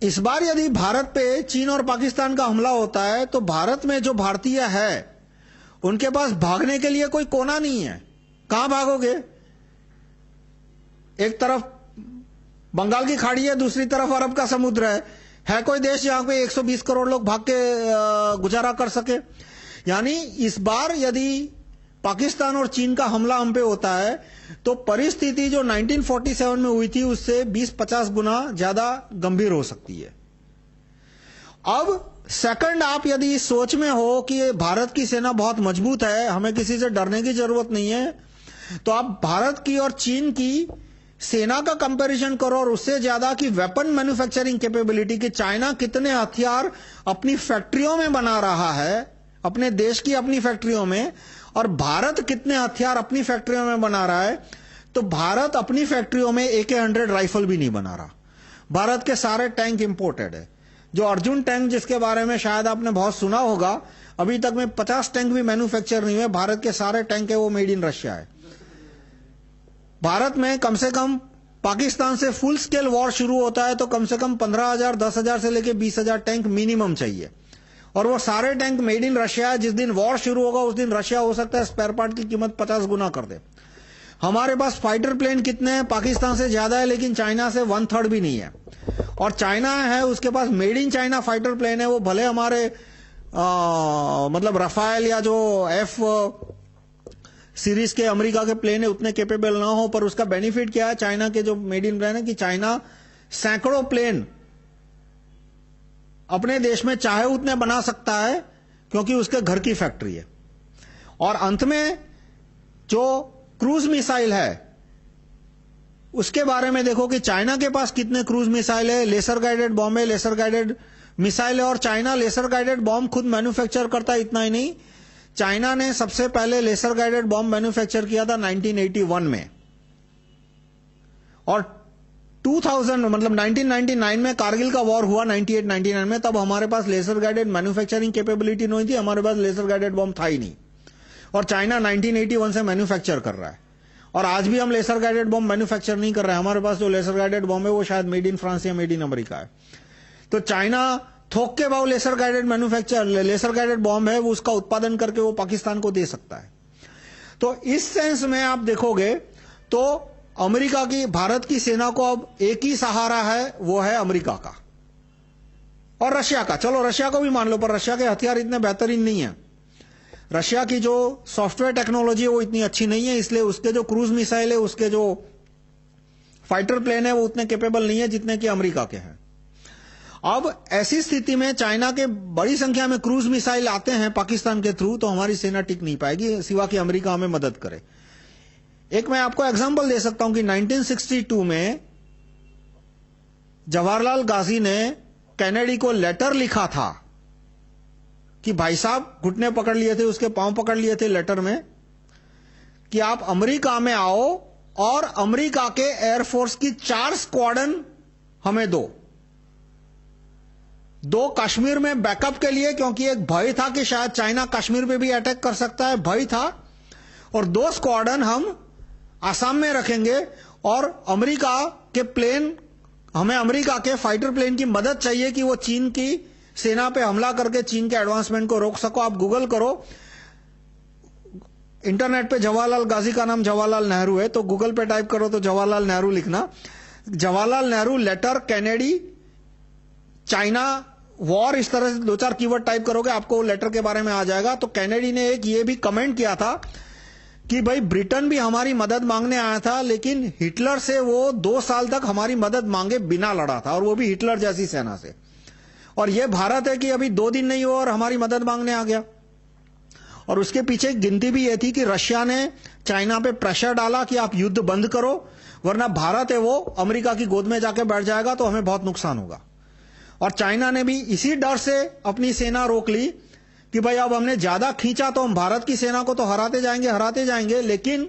इस बार यदि भारत पे चीन और पाकिस्तान का हमला होता है तो भारत में जो भारतीय है उनके पास भागने के लिए कोई कोना नहीं है। कहां भागोगे? एक तरफ बंगाल की खाड़ी है, दूसरी तरफ अरब का समुद्र है कोई देश जहां पे 120 करोड़ लोग भाग के गुजारा कर सके? यानी इस बार यदि पाकिस्तान और चीन का हमला हम पे होता है तो परिस्थिति जो 1947 में हुई थी उससे 20-50 गुना ज्यादा गंभीर हो सकती है। अब सेकंड, आप यदि इस सोच में हो कि भारत की सेना बहुत मजबूत है, हमें किसी से डरने की जरूरत नहीं है, तो आप भारत की और चीन की सेना का कंपैरिजन करो और उससे ज्यादा कि वेपन मैन्युफैक्चरिंग कैपेबिलिटी, कि चाइना कितने हथियार अपनी फैक्ट्रियों में बना रहा है, अपने देश की अपनी फैक्ट्रियों में, और भारत कितने हथियार अपनी फैक्ट्रियों में बना रहा है। तो भारत अपनी फैक्ट्रियों में AK-100 राइफल भी नहीं बना रहा। भारत के सारे टैंक इंपोर्टेड है। जो अर्जुन टैंक जिसके बारे में शायद आपने बहुत सुना होगा, अभी तक में 50 टैंक भी मैन्युफैक्चर नहीं हुए। भारत के सारे टैंक है वो मेड इन रशिया है। भारत में कम से कम पाकिस्तान से फुल स्केल वॉर शुरू होता है तो कम से कम 15,000, 10,000 से लेके 20,000 टैंक मिनिमम चाहिए, और वो सारे टैंक मेड इन रशिया है। जिस दिन वॉर शुरू होगा उस दिन रशिया हो सकता है स्पेयर पार्ट की कीमत 50 गुना कर दे। हमारे पास फाइटर प्लेन कितने हैं? पाकिस्तान से ज्यादा है, लेकिन चाइना से 1/3 भी नहीं है। और चाइना है उसके पास made in China fighter plane है, वो भले हमारे मतलब रफाल या जो F सीरीज के अमेरिका के प्लेन है उतने कैपेबल ना हो, पर उसका बेनिफिट क्या है चाइना के जो मेड इन प्लेन है कि चाइना सैकड़ों प्लेन अपने देश में चाहे उतने बना सकता है क्योंकि उसके घर की फैक्ट्री है। और अंत में जो क्रूज मिसाइल है उसके बारे में देखो कि चाइना के पास कितने क्रूज मिसाइल है, लेसर गाइडेड बॉम्ब है, लेसर गाइडेड मिसाइल है, और चाइना लेसर गाइडेड बॉम्ब खुद मैन्युफैक्चर करता है। इतना ही नहीं, चाइना ने सबसे पहले लेसर गाइडेड बॉम्ब मैन्युफैक्चर किया था 1981 में, और 2000 मतलब 1999 में कारगिल का वॉर हुआ 98-99 में, तब हमारे पास लेसर गाइडेड मैन्युफैक्चरिंग कैपेबिलिटी नहीं थी, हमारे पास लेसर गाइडेड बॉम्ब था ही नहीं, और चाइना 1981 से मैन्युफैक्चर कर रहा है। और आज भी हम लेसर गाइडेड बॉम्ब मैन्युफैक्चर नहीं कर रहे हैं, हमारे पास जो लेसर गाइडेड बॉम्ब है वो शायद मेड इन फ्रांस या मेड इन अमेरिका है। तो चाइना थोक के भाव लेसर गाइडेड बॉम्ब है वो उसका उत्पादन करके वो पाकिस्तान को दे सकता है। तो इस सेंस में आप देखोगे तो अमेरिका की, भारत की सेना को अब एक ही सहारा है, वो है अमेरिका का और रशिया का। चलो रशिया को भी मान लो, पर रशिया के हथियार इतने बेहतरीन नहीं है। रशिया की जो सॉफ्टवेयर टेक्नोलॉजी है वो इतनी अच्छी नहीं है, इसलिए उसके जो क्रूज मिसाइल है, उसके जो फाइटर प्लेन है वो उतने कैपेबल नहीं है जितने कि अमेरिका के हैं। अब ऐसी स्थिति में चाइना के बड़ी संख्या में क्रूज मिसाइल आते हैं पाकिस्तान के थ्रू, तो हमारी सेना टिक नहीं पाएगी सिवा कि अमेरिका हमें मदद करे। एक मैं आपको एग्जांपल दे सकता हूं कि 1962 में जवाहरलाल गाजी ने कैनेडी को लेटर लिखा था कि भाई साहब, घुटने पकड़ लिए थे, उसके पांव पकड़ लिए थे लेटर में, कि आप अमेरिका में आओ और अमेरिका के एयरफोर्स की 4 स्क्वाड्रन हमें दो कश्मीर में बैकअप के लिए, क्योंकि एक भय था कि शायद चाइना कश्मीर पे भी अटैक कर सकता है, भय था, और 2 स्क्वाड्रन हम आसाम में रखेंगे, और अमेरिका के प्लेन, हमें अमेरिका के फाइटर प्लेन की मदद चाहिए कि वो चीन की सेना पे हमला करके चीन के एडवांसमेंट को रोक सको। आप गूगल करो, इंटरनेट पे जवाहरलाल गाजी का नाम जवाहरलाल नेहरू है, तो गूगल पे टाइप करो तो जवाहरलाल नेहरू लिखना, Jawaharlal Nehru letter Kennedy China war, इस तरह से 2-4 कीवर्ड टाइप करोगे आपको लेटर के बारे में आ जाएगा। तो कैनेडी ने एक ये भी कमेंट किया था कि भाई ब्रिटेन भी हमारी मदद मांगने आया था, लेकिन हिटलर से वो 2 साल तक हमारी मदद मांगे बिना लड़ा था, और वो भी हिटलर जैसी सेना से। और ये भारत है कि अभी 2 दिन नहीं हुआ और हमारी मदद मांगने आ गया। और उसके पीछे गिनती भी ये थी कि रशिया ने चाइना पे प्रेशर डाला कि आप युद्ध बंद करो, वरना भारत है वो अमेरिका की गोद में जाके बैठ जाएगा तो हमें बहुत नुकसान होगा। और चाइना ने भी इसी डर से अपनी सेना रोक ली कि भाई अब हमने ज्यादा खींचा तो हम भारत की सेना को तो हराते जाएंगे, लेकिन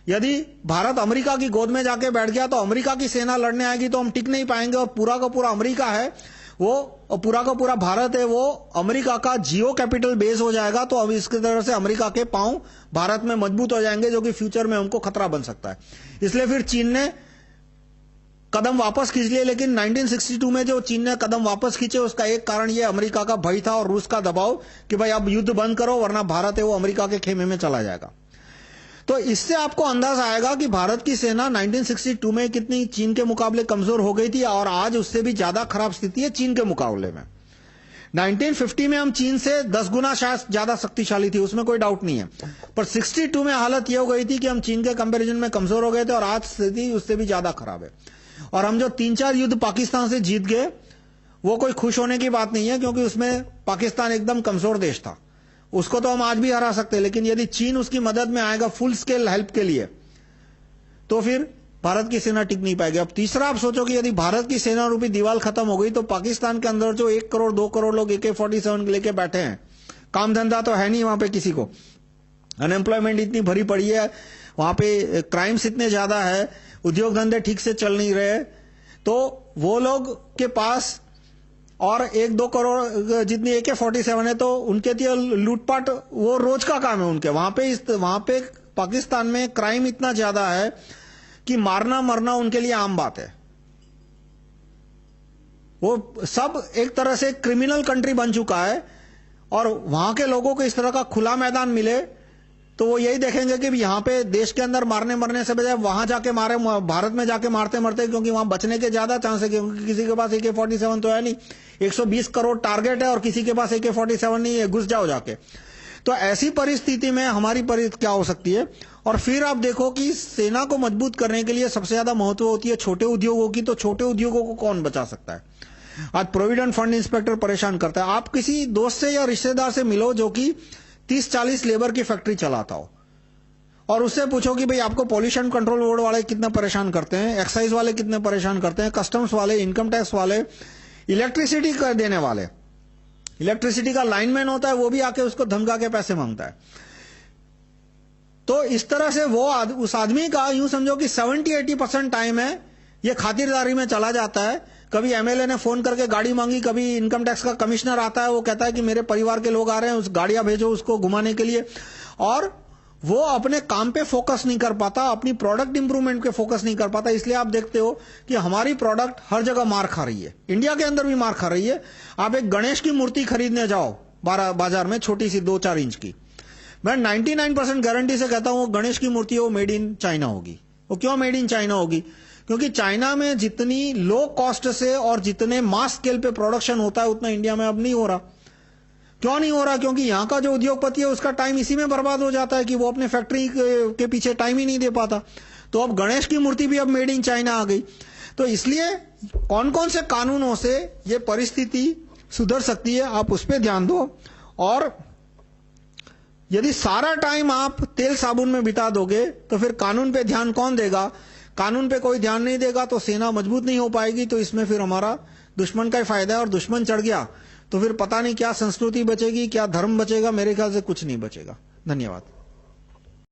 यदि भारत अमेरिका की गोद में जाके बैठ गया तो अमेरिका की सेना लड़ने आएगी तो हम टिक नहीं पाएंगे, और पूरा का पूरा अमेरिका है वो, और पूरा का पूरा भारत है वो अमेरिका का जियो कैपिटल बेस हो जाएगा। तो अब इसकी तरह से अमेरिका के पांव भारत में मजबूत हो जाएंगे, जो कि फ्यूचर में हमको खतरा बन सकता है। इसलिए फिर चीन ने कदम वापस खींच लिए। लेकिन 1962 में जो चीन ने कदम वापस खींचे उसका एक कारण ये अमेरिका का भय था और रूस का दबाव कि भाई अब युद्ध बंद करो वरना भारत है वो अमेरिका के खेमे में चला जाएगा। तो इससे आपको अंदाजा आएगा कि भारत की सेना 1962 में कितनी चीन के मुकाबले कमजोर हो गई थी, और आज उससे भी ज्यादा खराब स्थिति है चीन के मुकाबले में। 1950 में हम चीन से 10 गुना शायद ज्यादा शक्तिशाली थी, उसमें कोई डाउट नहीं है, पर 62 में हालत यह हो गई थी कि हम चीन के कंपैरिजन में कमजोर हो गए थे, और आज स्थिति उससे भी ज्यादा खराब है। और हम जो 3-4 युद्ध पाकिस्तान से जीत गए वो कोई खुश होने की बात नहीं है, क्योंकि उसमें पाकिस्तान एकदम कमजोर देश था, उसको तो हम आज भी हरा सकते हैं। लेकिन यदि चीन उसकी मदद में आएगा फुल स्केल हेल्प के लिए तो फिर भारत की सेना टिक नहीं पाएगी। अब तीसरा आप सोचो कि यदि भारत की सेना रूपी दीवार खत्म हो गई तो पाकिस्तान के अंदर जो 1 करोड़ 2 करोड़ लोग AK-47 लेके बैठे हैं, काम धंधा तो है नहीं वहां पे किसी को, अनएम्प्लॉयमेंट इतनी भरी पड़ी है, वहां पे क्राइम्स इतने ज्यादा है, उद्योग धंधे ठीक से चल नहीं रहे, तो वो लोग के पास और 1-2 करोड़ जितनी AK-47 है तो उनके लिए लूटपाट वो रोज का काम है उनके। वहां पे पाकिस्तान में क्राइम इतना ज्यादा है कि मारना मरना उनके लिए आम बात है। वो सब एक तरह से क्रिमिनल कंट्री बन चुका है, और वहां के लोगों को इस तरह का खुला मैदान मिले तो वो यही देखेंगे कि यहाँ पे देश के अंदर मारने मरने से बजाय वहां जाके मारे, भारत में जाके मारते मरते, क्योंकि वहां बचने के ज्यादा चांस है, क्योंकि किसी के पास AK-47 तो है नहीं, 120 करोड़ टारगेट है और किसी के पास AK-47 नहीं है, घुस जाओ जाके। तो ऐसी परिस्थिति में हमारी परिस्थिति क्या हो सकती है। और फिर आप देखो कि सेना को मजबूत करने के लिए सबसे ज्यादा महत्व होती है छोटे उद्योगों की, तो छोटे उद्योगों को कौन बचा सकता है। आज प्रोविडेंट फंड इंस्पेक्टर परेशान करता है। आप किसी दोस्त से या रिश्तेदार से मिलो जो कि 30-40 लेबर की फैक्ट्री चलाता हो, और उससे पूछो कि भाई आपको पॉल्यूशन कंट्रोल बोर्ड वाले कितना परेशान करते हैं, एक्साइज वाले कितने परेशान करते हैं, कस्टम्स वाले, इनकम टैक्स वाले, इलेक्ट्रिसिटी कर देने वाले, इलेक्ट्रिसिटी का लाइनमैन होता है वो भी आके उसको धमका के पैसे मांगता है। तो इस तरह से वो उस आदमी का यूं समझो कि 70-80% टाइम है ये खातिरदारी में चला जाता है। कभी MLA ने फोन करके गाड़ी मांगी, कभी इनकम टैक्स का कमिश्नर आता है, वो कहता है कि मेरे परिवार के लोग आ रहे हैं, उस गाड़ियां भेजो उसको घुमाने के लिए, और वो अपने काम पे फोकस नहीं कर पाता, अपनी प्रोडक्ट इंप्रूवमेंट पे फोकस नहीं कर पाता। इसलिए आप देखते हो कि हमारी प्रोडक्ट हर जगह मार खा रही है, इंडिया के अंदर भी मार खा रही है। आप एक गणेश की मूर्ति खरीदने जाओ बाजार में, छोटी सी 2-4 इंच की, मैं 99% गारंटी से कहता हूं वो गणेश की मूर्ति वो मेड इन चाइना होगी। वो क्यों मेड इन चाइना होगी? क्योंकि चाइना में जितनी लो कॉस्ट से और जितने मास स्केल पे प्रोडक्शन होता है उतना इंडिया में अब नहीं हो रहा। क्यों नहीं हो रहा? क्योंकि यहां का जो उद्योगपति है उसका टाइम इसी में बर्बाद हो जाता है कि वो अपने फैक्ट्री के पीछे टाइम ही नहीं दे पाता। तो अब गणेश की मूर्ति भी अब मेड इन चाइना आ गई। तो इसलिए कौन कौन से कानूनों से ये परिस्थिति सुधर सकती है, आप उस पर ध्यान दो। और यदि सारा टाइम आप तेल साबुन में बिता दोगे तो फिर कानून पे ध्यान कौन देगा? कानून पे कोई ध्यान नहीं देगा तो सेना मजबूत नहीं हो पाएगी। तो इसमें फिर हमारा दुश्मन का ही फायदा है, और दुश्मन चढ़ गया तो फिर पता नहीं क्या संस्कृति बचेगी, क्या धर्म बचेगा, मेरे ख्याल से कुछ नहीं बचेगा। धन्यवाद।